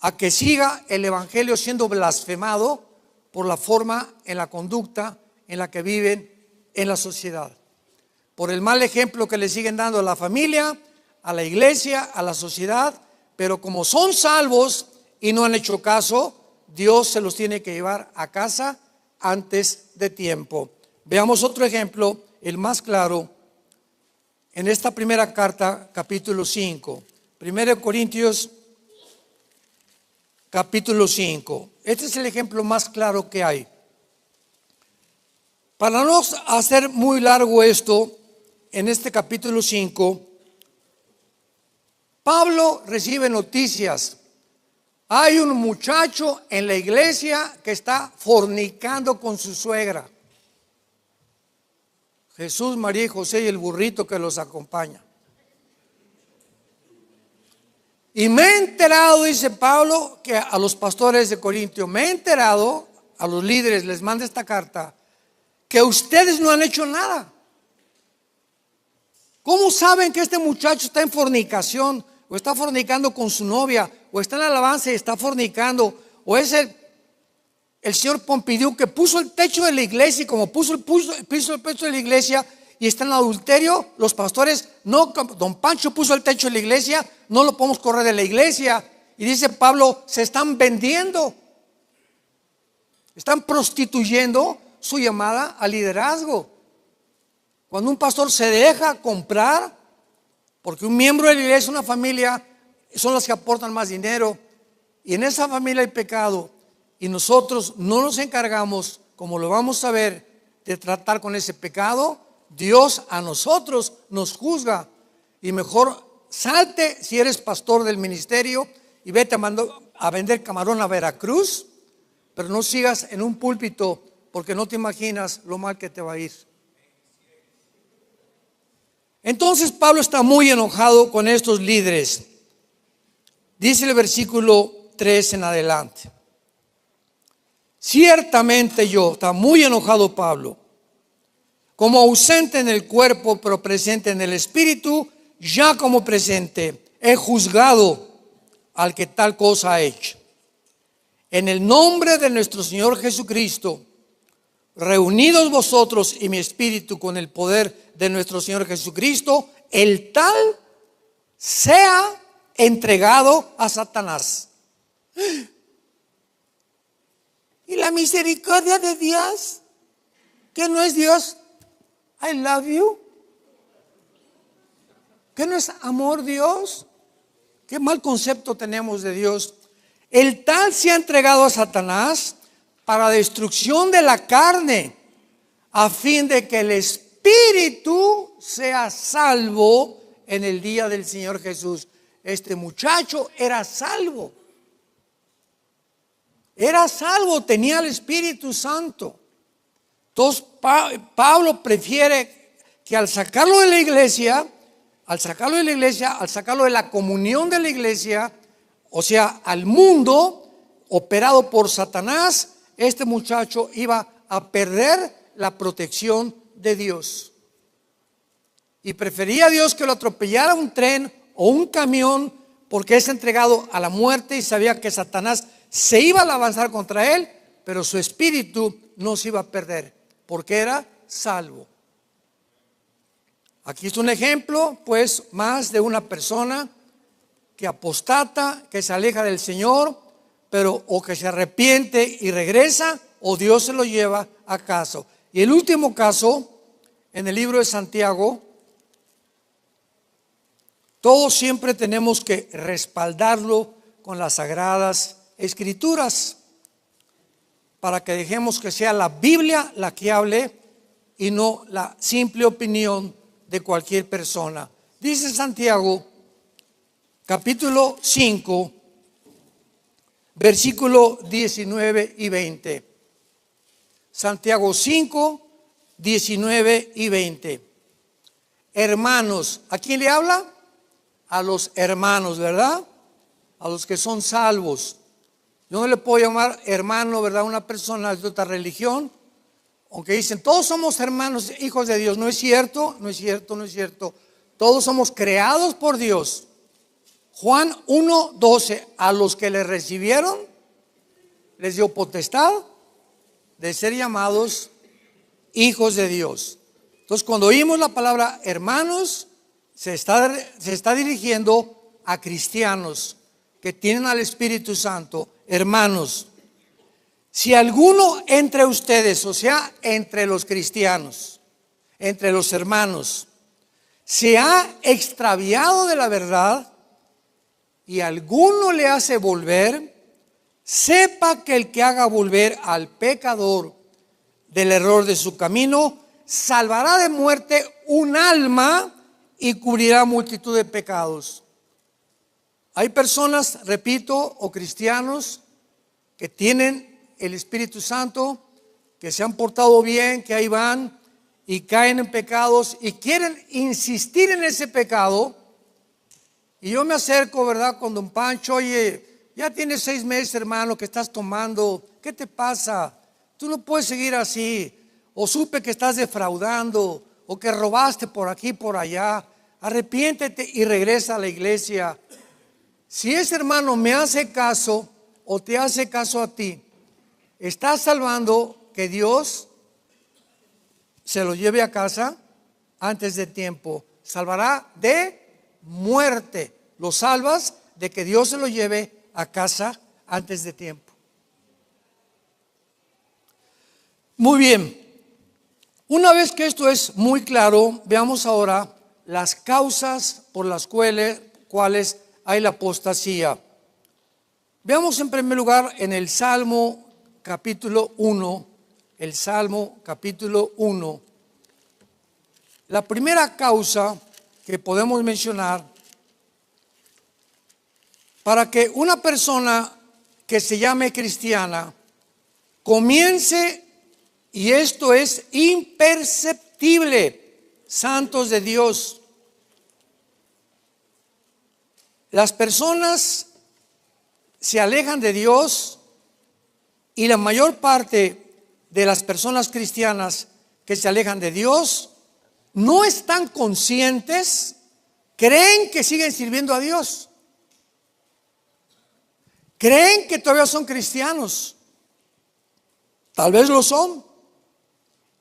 a que siga el evangelio siendo blasfemado por la forma en la conducta en la que viven en la sociedad, por el mal ejemplo que le siguen dando a la familia, a la iglesia, a la sociedad. Pero como son salvos y no han hecho caso, Dios se los tiene que llevar a casa antes de tiempo. Veamos otro ejemplo, el más claro, en esta primera carta, capítulo 5. 1 Corintios, capítulo 5. Este es el ejemplo más claro que hay. Para no hacer muy largo esto, en este capítulo 5, Pablo recibe noticias. Hay un muchacho en la iglesia que está fornicando con su suegra. Jesús, María y José y el burrito que los acompaña. Y me he enterado, dice Pablo, que a los pastores de Corintio, me he enterado, a los líderes les manda esta carta, que ustedes no han hecho nada. ¿Cómo saben que este muchacho está en fornicación, o está fornicando con su novia, o está en alabanza y está fornicando, o es el señor Pompidou que puso el techo de la iglesia, y como puso el techo de la iglesia y está en adulterio? Los pastores, no, don Pancho puso el techo de la iglesia, no lo podemos correr de la iglesia. Y dice Pablo, se están vendiendo, están prostituyendo su llamada al liderazgo. Cuando un pastor se deja comprar, porque un miembro de la iglesia, una familia, son las que aportan más dinero, y en esa familia hay pecado, y nosotros no nos encargamos, como lo vamos a ver, de tratar con ese pecado, Dios a nosotros nos juzga. Y mejor salte si eres pastor del ministerio y vete a vender camarón a Veracruz, pero no sigas en un púlpito, porque no te imaginas lo mal que te va a ir. Entonces Pablo está muy enojado con estos líderes. Dice el versículo 3 en adelante: ciertamente yo, está muy enojado Pablo, como ausente en el cuerpo pero presente en el espíritu, ya como presente he juzgado al que tal cosa ha hecho. En el nombre de nuestro Señor Jesucristo, reunidos vosotros y mi espíritu con el poder de nuestro Señor Jesucristo, el tal sea entregado a Satanás. Y la misericordia de Dios, que no es Dios, I love you, que no es amor Dios. Qué mal concepto tenemos de Dios. El tal se ha entregado a Satanás para destrucción de la carne, a fin de que el espíritu sea salvo en el día del Señor Jesús. Este muchacho era salvo. Era salvo, tenía el Espíritu Santo. Entonces Pablo prefiere que al sacarlo de la iglesia, al sacarlo de la comunión de la iglesia, o sea, al mundo operado por Satanás, este muchacho iba a perder la protección de Dios. Y prefería a Dios que lo atropellara un tren o un camión, porque es entregado a la muerte y sabía que Satanás se iba a avanzar contra él, pero su espíritu no se iba a perder, porque era salvo. Aquí es un ejemplo, pues, más de una persona que apostata, que se aleja del Señor, pero o que se arrepiente y regresa, o Dios se lo lleva a casa. Y el último caso, en el libro de Santiago, todos siempre tenemos que respaldarlo con las sagradas Escrituras, para que dejemos que sea la Biblia la que hable y no la simple opinión de cualquier persona. Dice Santiago, capítulo 5, versículo 19 y 20. Santiago 5, 19 y 20. Hermanos, ¿a quién le habla? A los hermanos, ¿verdad? A los que son salvos. Yo no le puedo llamar hermano, ¿verdad?, a una persona de otra religión, aunque dicen todos somos hermanos, hijos de Dios. No es cierto, no es cierto, no es cierto. Todos somos creados por Dios. Juan 1:12, a los que le recibieron les dio potestad de ser llamados hijos de Dios. Entonces, cuando oímos la palabra hermanos, se está dirigiendo a cristianos que tienen al Espíritu Santo. Hermanos, si alguno entre ustedes, o sea, entre los cristianos, entre los hermanos, se ha extraviado de la verdad y alguno le hace volver, sepa que el que haga volver al pecador del error de su camino, salvará de muerte un alma y cubrirá multitud de pecados. Hay personas, repito, o cristianos que tienen el Espíritu Santo, que se han portado bien, que ahí van y caen en pecados y quieren insistir en ese pecado. Y yo me acerco, ¿verdad?, con don Pancho. Oye, ya tienes 6 meses, hermano, que estás tomando. ¿Qué te pasa? Tú no puedes seguir así. O supe que estás defraudando, o que robaste por aquí, por allá. Arrepiéntete y regresa a la iglesia. Si ese hermano me hace caso o te hace caso a ti, estás salvando que Dios se lo lleve a casa antes de tiempo. Salvará de muerte. Lo salvas de que Dios se lo lleve a casa antes de tiempo. Muy bien. Una vez que esto es muy claro, veamos ahora las causas por las cuales hay la apostasía. Veamos en primer lugar en el Salmo capítulo 1, el Salmo capítulo 1. La primera causa que podemos mencionar para que una persona que se llame cristiana comience, y esto es imperceptible, santos de Dios. Las personas se alejan de Dios y la mayor parte de las personas cristianas que se alejan de Dios no están conscientes, creen que siguen sirviendo a Dios, creen que todavía son cristianos, tal vez lo son,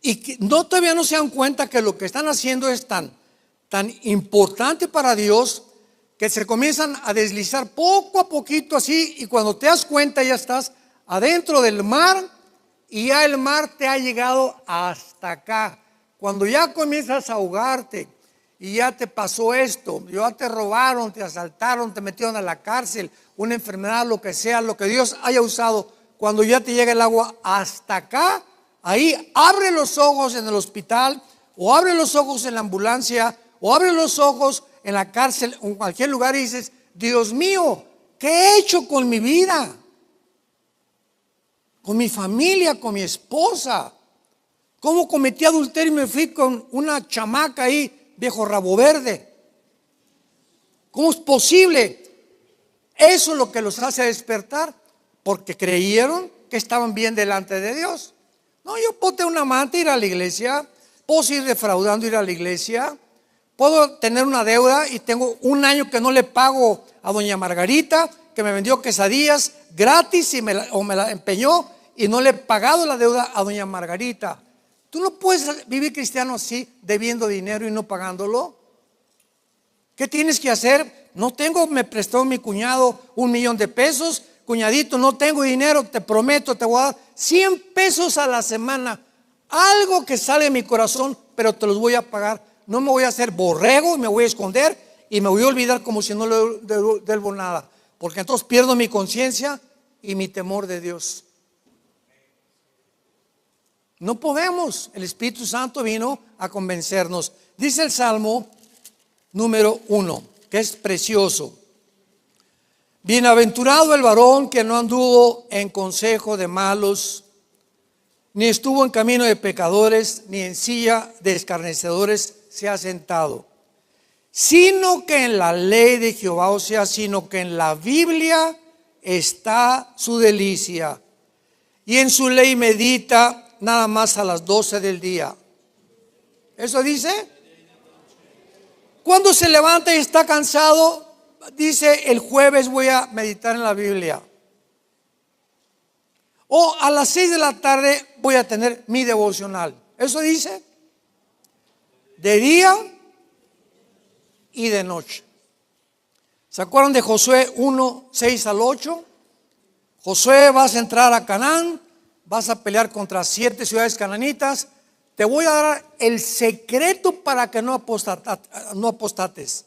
y que todavía no se dan cuenta que lo que están haciendo es tan importante para Dios, que se comienzan a deslizar poco a poquito así, y cuando te das cuenta ya estás adentro del mar y ya el mar te ha llegado hasta acá. Cuando ya comienzas a ahogarte y ya te pasó esto, ya te robaron, te asaltaron, te metieron a la cárcel, una enfermedad, lo que sea, lo que Dios haya usado, cuando ya te llega el agua hasta acá, ahí abre los ojos en el hospital, o abre los ojos en la ambulancia, o abre los ojos en la cárcel o en cualquier lugar, y dices: Dios mío, ¿qué he hecho con mi vida? Con mi familia, con mi esposa. ¿Cómo cometí adulterio y me fui con una chamaca ahí, viejo rabo verde? ¿Cómo es posible? Eso es lo que los hace despertar, porque creyeron que estaban bien delante de Dios. No, yo puedo tener una amante, ir a la iglesia, puedo seguir defraudando, ir a la iglesia, puedo tener una deuda y tengo un año que no le pago a doña Margarita, que me vendió quesadillas gratis o me la empeñó, y no le he pagado la deuda a doña Margarita. Tú no puedes vivir cristiano así, debiendo dinero y no pagándolo. ¿Qué tienes que hacer? No tengo, me prestó mi cuñado $1,000,000. Cuñadito, no tengo dinero, te prometo, te voy a dar 100 pesos a la semana. Algo que sale de mi corazón, pero te los voy a pagar. No me voy a hacer borrego y me voy a esconder y me voy a olvidar como si no le debo nada, porque entonces pierdo mi conciencia y mi temor de Dios. No podemos. El Espíritu Santo vino a convencernos. Dice el Salmo número 1, que es precioso: bienaventurado el varón que no anduvo en consejo de malos, ni estuvo en camino de pecadores, ni en silla de escarnecedores se ha sentado, sino que en la ley de Jehová, o sea, sino que en la Biblia está su delicia, y en su ley medita nada más a las 12 del día. ¿Eso dice? Cuando se levanta y está cansado, dice: el jueves voy a meditar en la Biblia. O a las 6 de la tarde voy a tener mi devocional. ¿Eso dice? De día y de noche. ¿Se acuerdan de Josué 1, 6 al 8? Josué, vas a entrar a Canaán, vas a pelear contra 7 ciudades cananitas. Te voy a dar el secreto para que no apostates,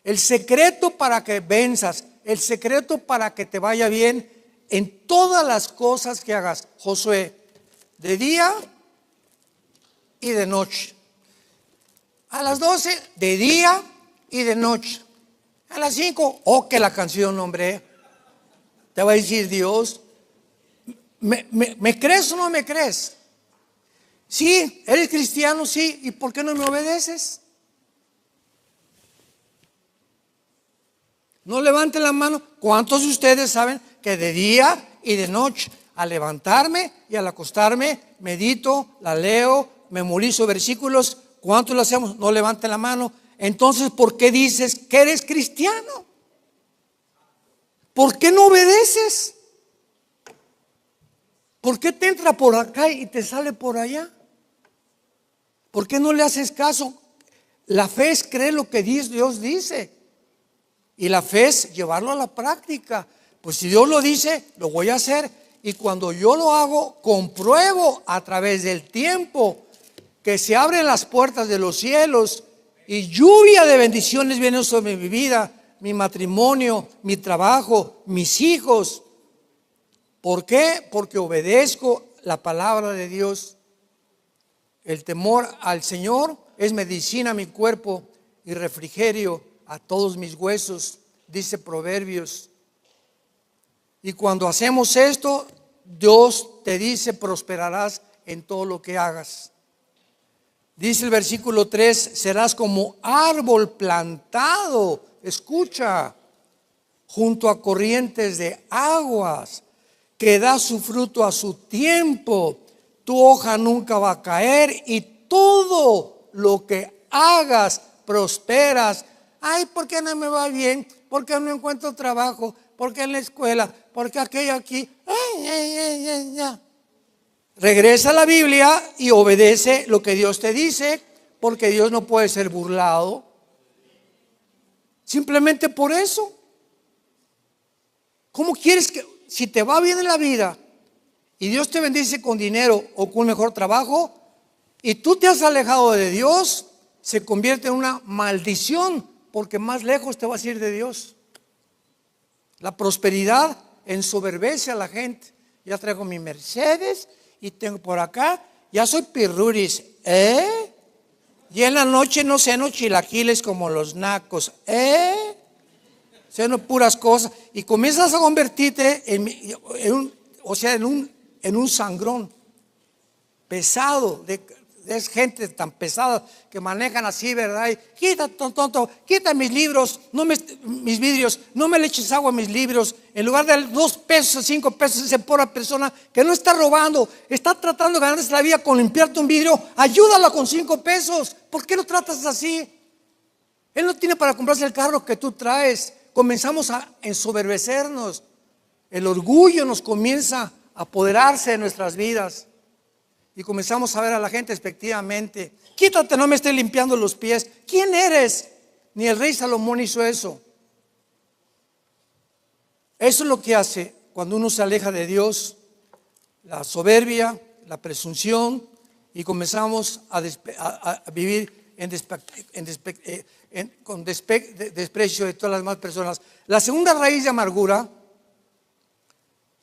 el secreto para que venzas, el secreto para que te vaya bien en todas las cosas que hagas. Josué, de día y de noche. A las 12, de día y de noche. A las 5, oh, que la canción, hombre, te va a decir Dios: ¿me crees o no me crees? Sí, eres cristiano, sí, ¿y por qué no me obedeces? No levanten la mano. ¿Cuántos de ustedes saben que de día y de noche, al levantarme y al acostarme, medito, la leo, memorizo versículos? ¿Cuántos lo hacemos? No levanten la mano. Entonces, ¿por qué dices que eres cristiano? ¿Por qué no obedeces? ¿Por qué te entra por acá y te sale por allá? ¿Por qué no le haces caso? La fe es creer lo que Dios dice, y la fe es llevarlo a la práctica. Pues si Dios lo dice, lo voy a hacer, y cuando yo lo hago, compruebo a través del tiempo que se abren las puertas de los cielos y lluvia de bendiciones viene sobre mi vida, mi matrimonio, mi trabajo, mis hijos. ¿Por qué? Porque obedezco la palabra de Dios. El temor al Señor es medicina a mi cuerpo y refrigerio a todos mis huesos, dice Proverbios. Y cuando hacemos esto, Dios te dice: prosperarás en todo lo que hagas. Dice el versículo 3: serás como árbol plantado, escucha, junto a corrientes de aguas, que da su fruto a su tiempo, tu hoja nunca va a caer y todo lo que hagas prosperas. Ay, ¿por qué no me va bien? ¿Por qué no encuentro trabajo? ¿Por qué en la escuela? ¿Por qué aquello aquí? Regresa a la Biblia y obedece lo que Dios te dice, porque Dios no puede ser burlado. Simplemente por eso. ¿Cómo quieres que, si te va bien en la vida y Dios te bendice con dinero o con un mejor trabajo y tú te has alejado de Dios, se convierte en una maldición porque más lejos te vas a ir de Dios? La prosperidad ensoberbece a la gente. Ya traigo mi Mercedes y tengo por acá, ya soy pirruris, y en la noche no ceno chilaquiles como los nacos, ceno puras cosas, y comienzas a convertirte en un sangrón pesado. Es gente tan pesada que manejan así, ¿verdad? Y quita, tonto, quita mis libros, mis vidrios, no me le eches agua a mis libros. En lugar de 2 pesos, 5 pesos, esa pobre persona que no está robando, está tratando de ganarse la vida con limpiarte un vidrio, ayúdala con 5 pesos. ¿Por qué lo tratas así? Él no tiene para comprarse el carro que tú traes. Comenzamos a ensoberbecernos. El orgullo nos comienza a apoderarse de nuestras vidas. Y comenzamos a ver a la gente despectivamente. Quítate, no me estés limpiando los pies. ¿Quién eres? Ni el rey Salomón hizo eso. Eso es lo que hace cuando uno se aleja de Dios. La soberbia, la presunción. Y comenzamos a vivir con desprecio de todas las demás personas. La segunda raíz de amargura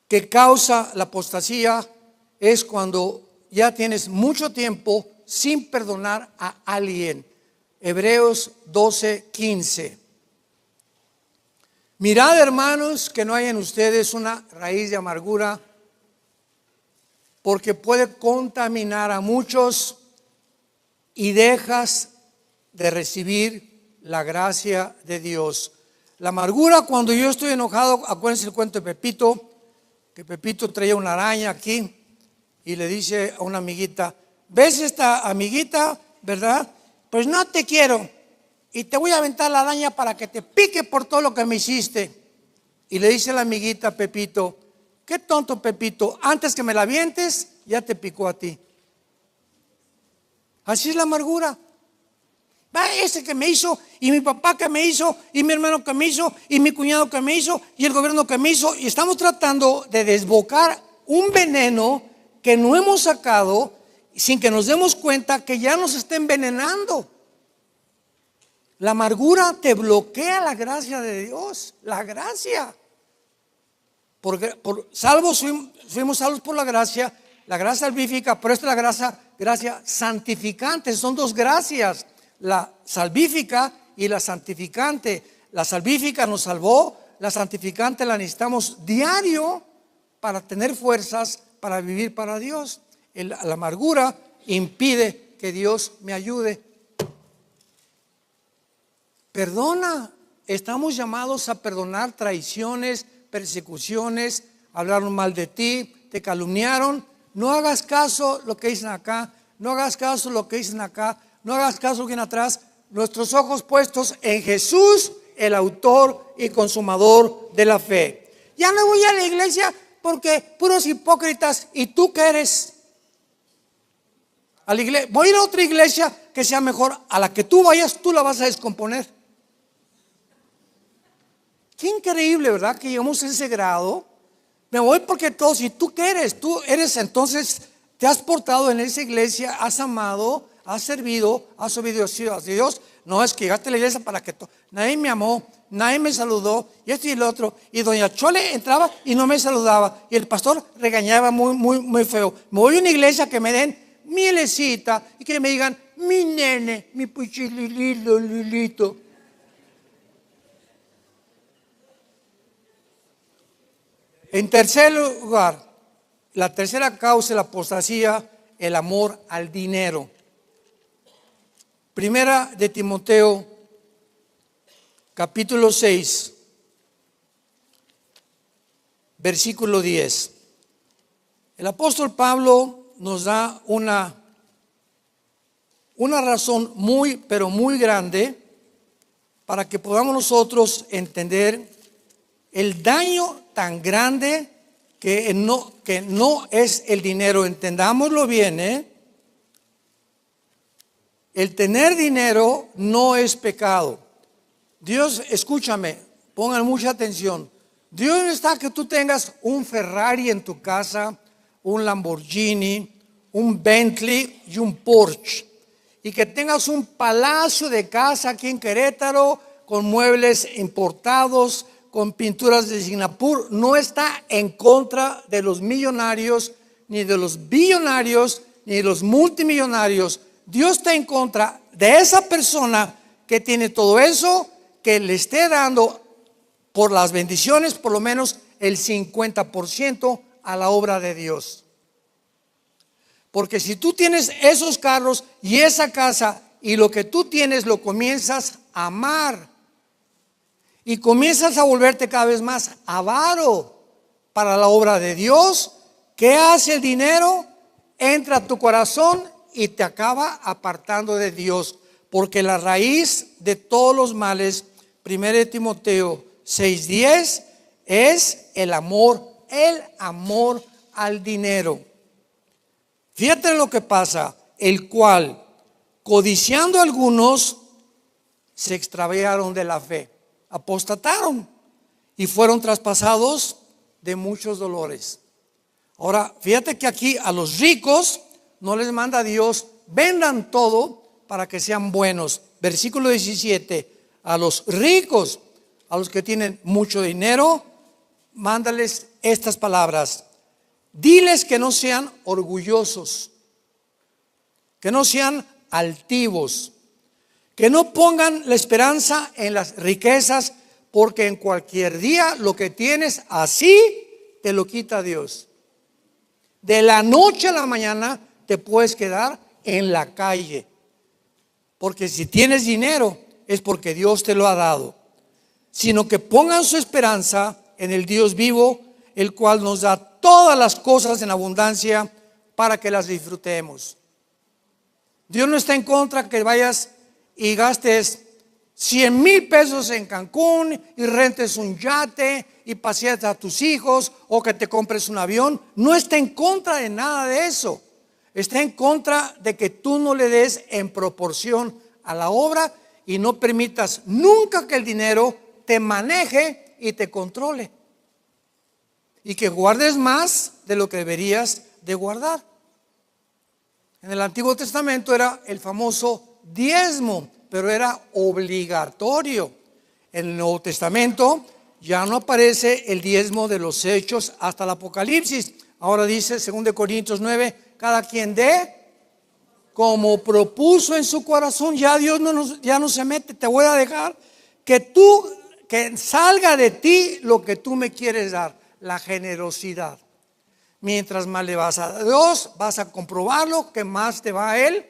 que causa la apostasía es cuando ya tienes mucho tiempo sin perdonar a alguien. Hebreos 12:15. Mirad, hermanos, que no hay en ustedes una raíz de amargura, porque puede contaminar a muchos y dejas de recibir la gracia de Dios. La amargura, cuando yo estoy enojado, acuérdense el cuento de Pepito, que Pepito traía una araña aquí. Y le dice a una amiguita: ¿ves esta amiguita, verdad? Pues no te quiero y te voy a aventar la araña para que te pique por todo lo que me hiciste. Y le dice la amiguita a Pepito: qué tonto, Pepito, antes que me la avientes ya te picó a ti. Así es la amargura. Va ese que me hizo, y mi papá que me hizo, y mi hermano que me hizo, y mi cuñado que me hizo, y el gobierno que me hizo. Y estamos tratando de desbocar un veneno que no hemos sacado sin que nos demos cuenta que ya nos está envenenando. La amargura te bloquea la gracia de Dios, la gracia. Fuimos salvos por la gracia salvífica, pero esta es la gracia santificante. Son 2 gracias, la salvífica y la santificante. La salvífica nos salvó, la santificante la necesitamos diario para tener fuerzas para vivir para Dios. La amargura impide que Dios me ayude. Perdona. Estamos llamados a perdonar traiciones, persecuciones, hablaron mal de ti, te calumniaron. No hagas caso lo que dicen acá, no hagas caso lo que dicen acá, no hagas caso lo que viene atrás. Nuestros ojos puestos en Jesús, el autor y consumador de la fe. Ya no voy a la iglesia porque puros hipócritas. ¿Y tú qué eres? A la iglesia, voy a ir a otra iglesia que sea mejor. A la que tú vayas, tú la vas a descomponer. Qué increíble, ¿verdad? Que llegamos a ese grado. Me voy porque todos. ¿Y tú qué eres? Tú eres, entonces te has portado en esa iglesia, has amado, has servido, has obedecido a Dios. No es que llegaste a la iglesia para que nadie me amó, nadie me saludó, y esto y el otro. Y doña Chole entraba y no me saludaba, y el pastor regañaba muy feo. Me voy a una iglesia que me den mielecita y que me digan: mi nene, mi puchililito, lilito. En tercer lugar, la tercera causa de la apostasía, el amor al dinero. Primera de Timoteo, capítulo 6, versículo 10. El apóstol Pablo nos da una razón pero muy grande para que podamos nosotros entender el daño tan grande que no es el dinero. Entendámoslo bien, El tener dinero no es pecado. Dios, escúchame, pongan mucha atención. Dios no está que tú tengas un Ferrari en tu casa, un Lamborghini, un Bentley y un Porsche, y que tengas un palacio de casa aquí en Querétaro con muebles importados, con pinturas de Singapur. No está en contra de los millonarios, ni de los billonarios, ni de los multimillonarios. Dios está en contra de esa persona que tiene todo eso, que le esté dando por las bendiciones por lo menos el 50% a la obra de Dios. Porque si tú tienes esos carros y esa casa y lo que tú tienes lo comienzas a amar y comienzas a volverte cada vez más avaro para la obra de Dios, ¿qué hace el dinero? Entra a tu corazón y te acaba apartando de Dios. Porque la raíz de todos los males, 1 Timoteo 6:10, es el amor al dinero. Fíjate lo que pasa, el cual, codiciando algunos, se extraviaron de la fe, apostataron y fueron traspasados de muchos dolores. Ahora, fíjate que aquí a los ricos no les manda Dios, vendan todo para que sean buenos. Versículo 17, a los ricos, a los que tienen mucho dinero, mándales estas palabras. Diles que no sean orgullosos, que no sean altivos, que no pongan la esperanza en las riquezas, porque en cualquier día lo que tienes así te lo quita Dios. De la noche a la mañana te puedes quedar en la calle, porque si tienes dinero es porque Dios te lo ha dado. Sino que pongan su esperanza en el Dios vivo, el cual nos da todas las cosas en abundancia para que las disfrutemos. Dios no está en contra que vayas y gastes 100,000 pesos en Cancún y rentes un yate y pasees a tus hijos o que te compres un avión. No está en contra de nada de eso. Está en contra de que tú no le des en proporción a la obra y no permitas nunca que el dinero te maneje y te controle, y que guardes más de lo que deberías de guardar. En el Antiguo Testamento era el famoso diezmo, pero era obligatorio. En el Nuevo Testamento ya no aparece el diezmo de los hechos hasta el Apocalipsis. Ahora dice 2 Corintios 9, cada quien dé como propuso en su corazón. Ya Dios ya no se mete. Te voy a dejar que salga de ti lo que tú me quieres dar, la generosidad. Mientras más le vas a Dios, vas a comprobarlo, que más te va a Él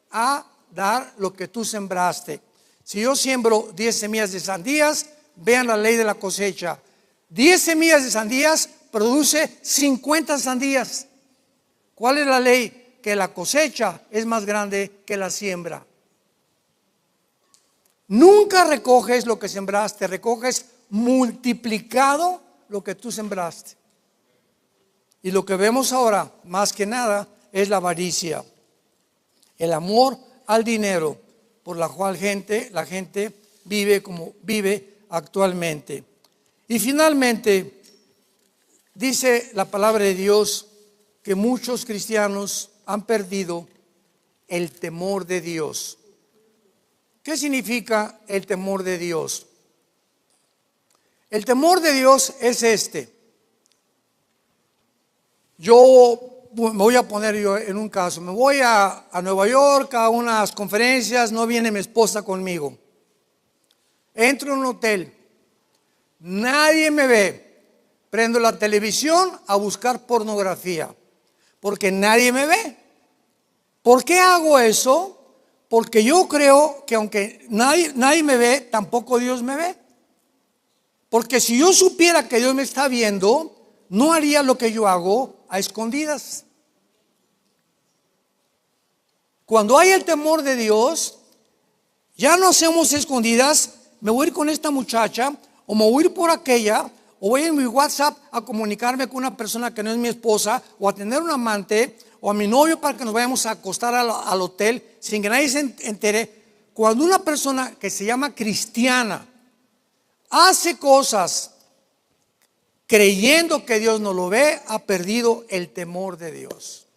a dar lo que tú sembraste. Si yo siembro 10 semillas de sandías, vean la ley de la cosecha. 10 semillas de sandías produce 50 sandías. ¿Cuál es la ley? Que la cosecha es más grande que la siembra. Nunca recoges lo que sembraste, recoges multiplicado lo que tú sembraste. Y lo que vemos ahora, más que nada, es la avaricia, el amor al dinero, por la cual la gente vive como vive actualmente. Y finalmente, dice la palabra de Dios que muchos cristianos han perdido el temor de Dios. ¿Qué significa el temor de Dios? El temor de Dios es este. Yo me voy a poner yo en un caso. Me voy a Nueva York a unas conferencias, no viene mi esposa conmigo. Entro en un hotel, nadie me ve. Prendo la televisión a buscar pornografía, porque nadie me ve. ¿Por qué hago eso? Porque yo creo que aunque nadie me ve, tampoco Dios me ve. Porque si yo supiera que Dios me está viendo, no haría lo que yo hago a escondidas. Cuando hay el temor de Dios, ya no hacemos escondidas. Me voy a ir con esta muchacha, o me voy a ir por aquella, o voy en mi WhatsApp a comunicarme con una persona que no es mi esposa, o a tener un amante, o a mi novio para que nos vayamos a acostar al hotel sin que nadie se entere. Cuando una persona que se llama cristiana hace cosas creyendo que Dios no lo ve, ha perdido el temor de Dios.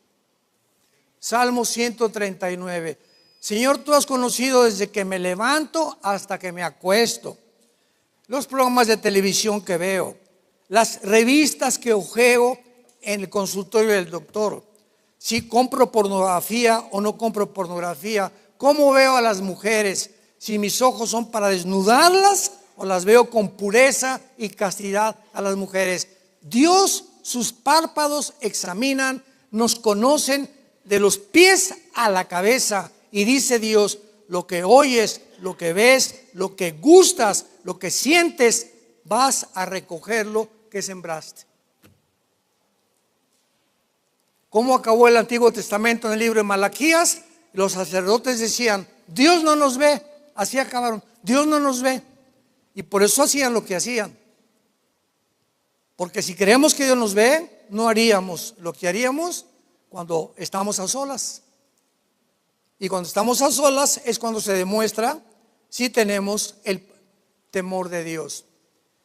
Salmo 139. Señor, tú has conocido desde que me levanto hasta que me acuesto, los programas de televisión que veo, las revistas que ojeo en el consultorio del doctor, si compro pornografía o no compro pornografía, cómo veo a las mujeres, si mis ojos son para desnudarlas o las veo con pureza y castidad a las mujeres. Dios, sus párpados examinan, nos conocen de los pies a la cabeza, y dice Dios: lo que oyes, lo que ves, lo que gustas, lo que sientes, vas a recoger lo que sembraste. ¿Cómo acabó el Antiguo Testamento en el libro de Malaquías? Los sacerdotes decían: Dios no nos ve. Así acabaron: Dios no nos ve. Y por eso hacían lo que hacían. Porque si creemos que Dios nos ve, no haríamos lo que haríamos cuando estamos a solas. Y cuando estamos a solas es cuando se demuestra si tenemos el temor de Dios.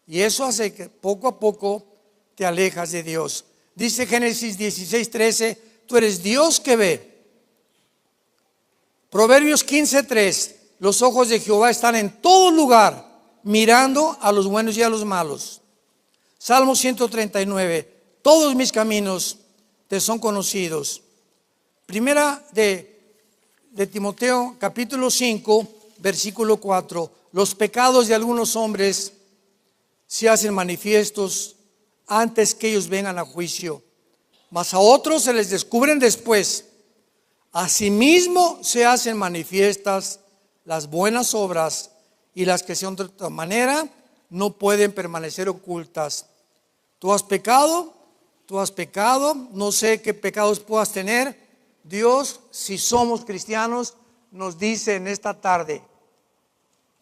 Y eso hace que poco a poco te alejas de Dios. Dice Génesis 16:13, tú eres Dios que ve. Proverbios 15:3, los ojos de Jehová están en todo lugar, mirando a los buenos y a los malos. Salmo 139, todos mis caminos te son conocidos. Primera de Timoteo, capítulo 5, versículo 4. Los pecados de algunos hombres se hacen manifiestos antes que ellos vengan a juicio, mas a otros se les descubren después. Asimismo se hacen manifiestas las buenas obras, y las que son de otra manera no pueden permanecer ocultas. Tú has pecado, no sé qué pecados puedas tener. Dios, si somos cristianos, nos dice en esta tarde: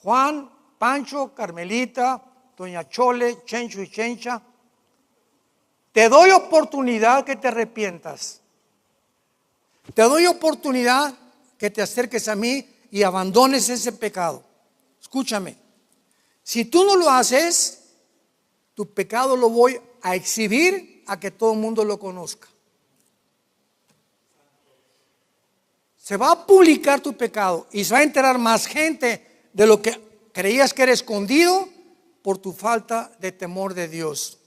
Juan, Pancho, Carmelita, Doña Chole, Chencho y Chencha, te doy oportunidad que te arrepientas. Te doy oportunidad que te acerques a mí y abandones ese pecado. Escúchame, si tú no lo haces, tu pecado lo voy a exhibir a que todo el mundo lo conozca. Se va a publicar tu pecado y se va a enterar más gente de lo que creías que era escondido por tu falta de temor de Dios.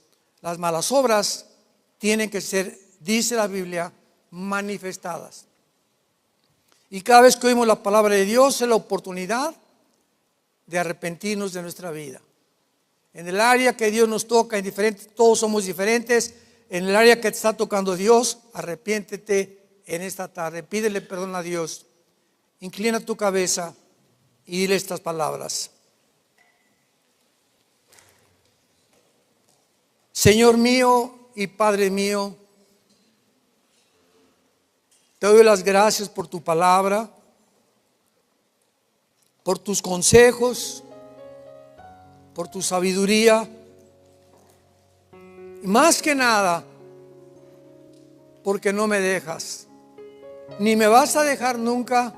Las malas obras tienen que ser, dice la Biblia, manifestadas. Y cada vez que oímos la palabra de Dios es la oportunidad de arrepentirnos de nuestra vida. En el área que Dios nos toca, todos somos diferentes. En el área que te está tocando Dios, arrepiéntete en esta tarde. Pídele perdón a Dios. Inclina tu cabeza y dile estas palabras: Señor mío y Padre mío, te doy las gracias por tu palabra, por tus consejos, por tu sabiduría, y más que nada, porque no me dejas, ni me vas a dejar nunca,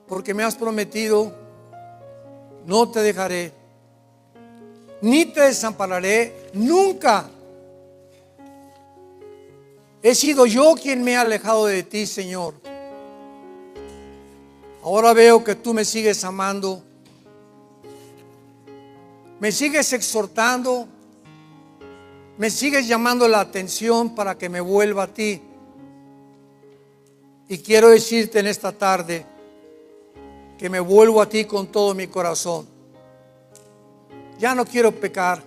porque me has prometido: no te dejaré, ni te desampararé nunca. He sido yo quien me ha alejado de ti, Señor. Ahora veo que tú me sigues amando, me sigues exhortando, me sigues llamando la atención para que me vuelva a ti. Y quiero decirte en esta tarde que me vuelvo a ti con todo mi corazón. Ya no quiero pecar.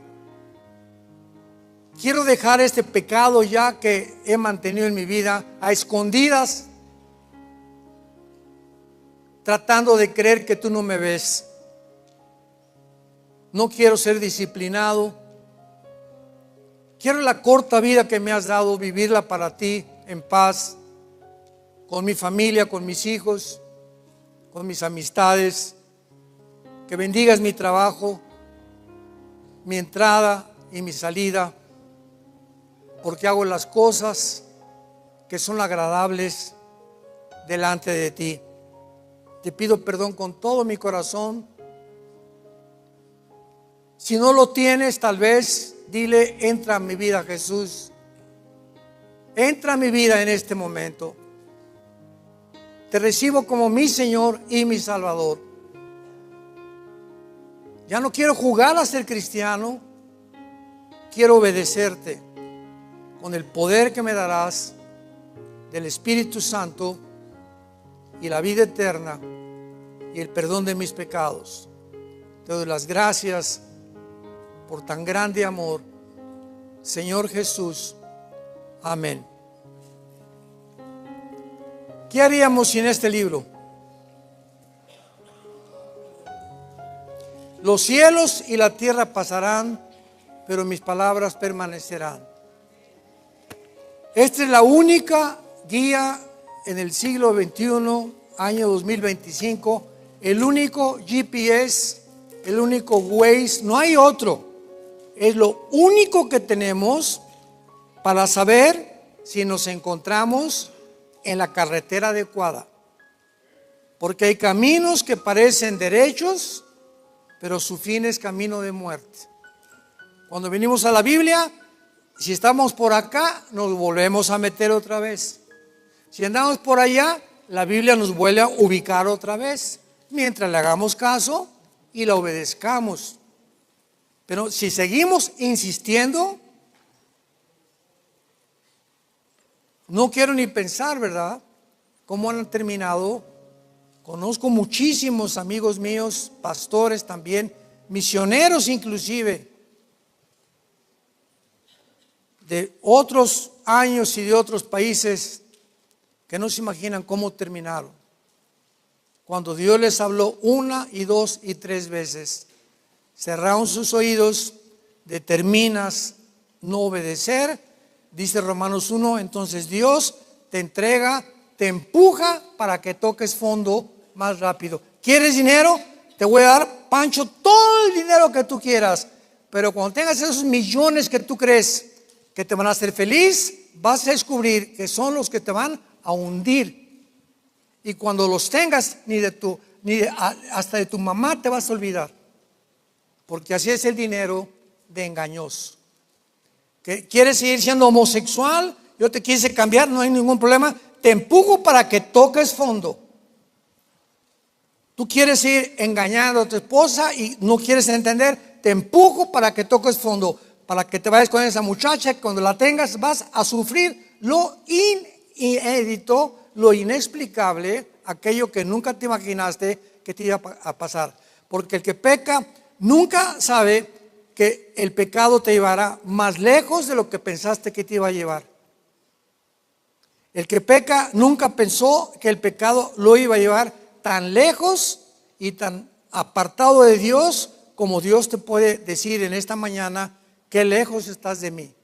Quiero dejar este pecado ya que he mantenido en mi vida a escondidas, tratando de creer que tú no me ves. No quiero ser disciplinado. Quiero la corta vida que me has dado, vivirla para ti en paz, con mi familia, con mis hijos, con mis amistades. Que bendigas mi trabajo, mi entrada y mi salida, porque hago las cosas que son agradables delante de ti. Te pido perdón con todo mi corazón Si no lo tienes, tal vez dile: entra a mi vida, Jesús. Entra a mi vida en este momento. Te recibo como mi Señor y mi Salvador. Ya no quiero jugar a ser cristiano. Quiero obedecerte con el poder que me darás del Espíritu Santo y la vida eterna y el perdón de mis pecados. Te doy las gracias por tan grande amor, Señor Jesús. Amén. ¿Qué haríamos sin este libro? Los cielos y la tierra pasarán, pero mis palabras permanecerán. Esta es la única guía en el siglo XXI, año 2025, el único GPS, el único Waze, no hay otro. Es lo único que tenemos para saber si nos encontramos en la carretera adecuada. Porque hay caminos que parecen derechos, pero su fin es camino de muerte. Cuando venimos a la Biblia, si estamos por acá, nos volvemos a meter otra vez. Si andamos por allá, la Biblia nos vuelve a ubicar otra vez, mientras le hagamos caso y la obedezcamos. Pero si seguimos insistiendo, no quiero ni pensar, ¿verdad?, cómo han terminado. Conozco muchísimos amigos míos, pastores también, misioneros inclusive, de otros años y de otros países, que no se imaginan cómo terminaron. Cuando Dios les habló 1 y 2 y 3 veces, cerraron sus oídos, determinas no obedecer. Dice Romanos 1, entonces Dios te entrega, te empuja para que toques fondo más rápido. ¿Quieres dinero? Te voy a dar, Pancho, todo el dinero que tú quieras. Pero cuando tengas esos millones que tú crees que te van a hacer feliz, vas a descubrir que son los que te van a hundir. Y cuando los tengas, hasta de tu mamá te vas a olvidar. Porque así es el dinero de engañoso. ¿Que quieres seguir siendo homosexual? Yo te quise cambiar, no hay ningún problema. Te empujo para que toques fondo. Tú quieres ir engañando a tu esposa y no quieres entender, te empujo para que toques fondo, para que te vayas con esa muchacha, que cuando la tengas vas a sufrir lo inédito, lo inexplicable, aquello que nunca te imaginaste que te iba a pasar. Porque el que peca nunca sabe que el pecado te llevará más lejos de lo que pensaste que te iba a llevar. El que peca nunca pensó que el pecado lo iba a llevar tan lejos y tan apartado de Dios, como Dios te puede decir en esta mañana: qué lejos estás de mí.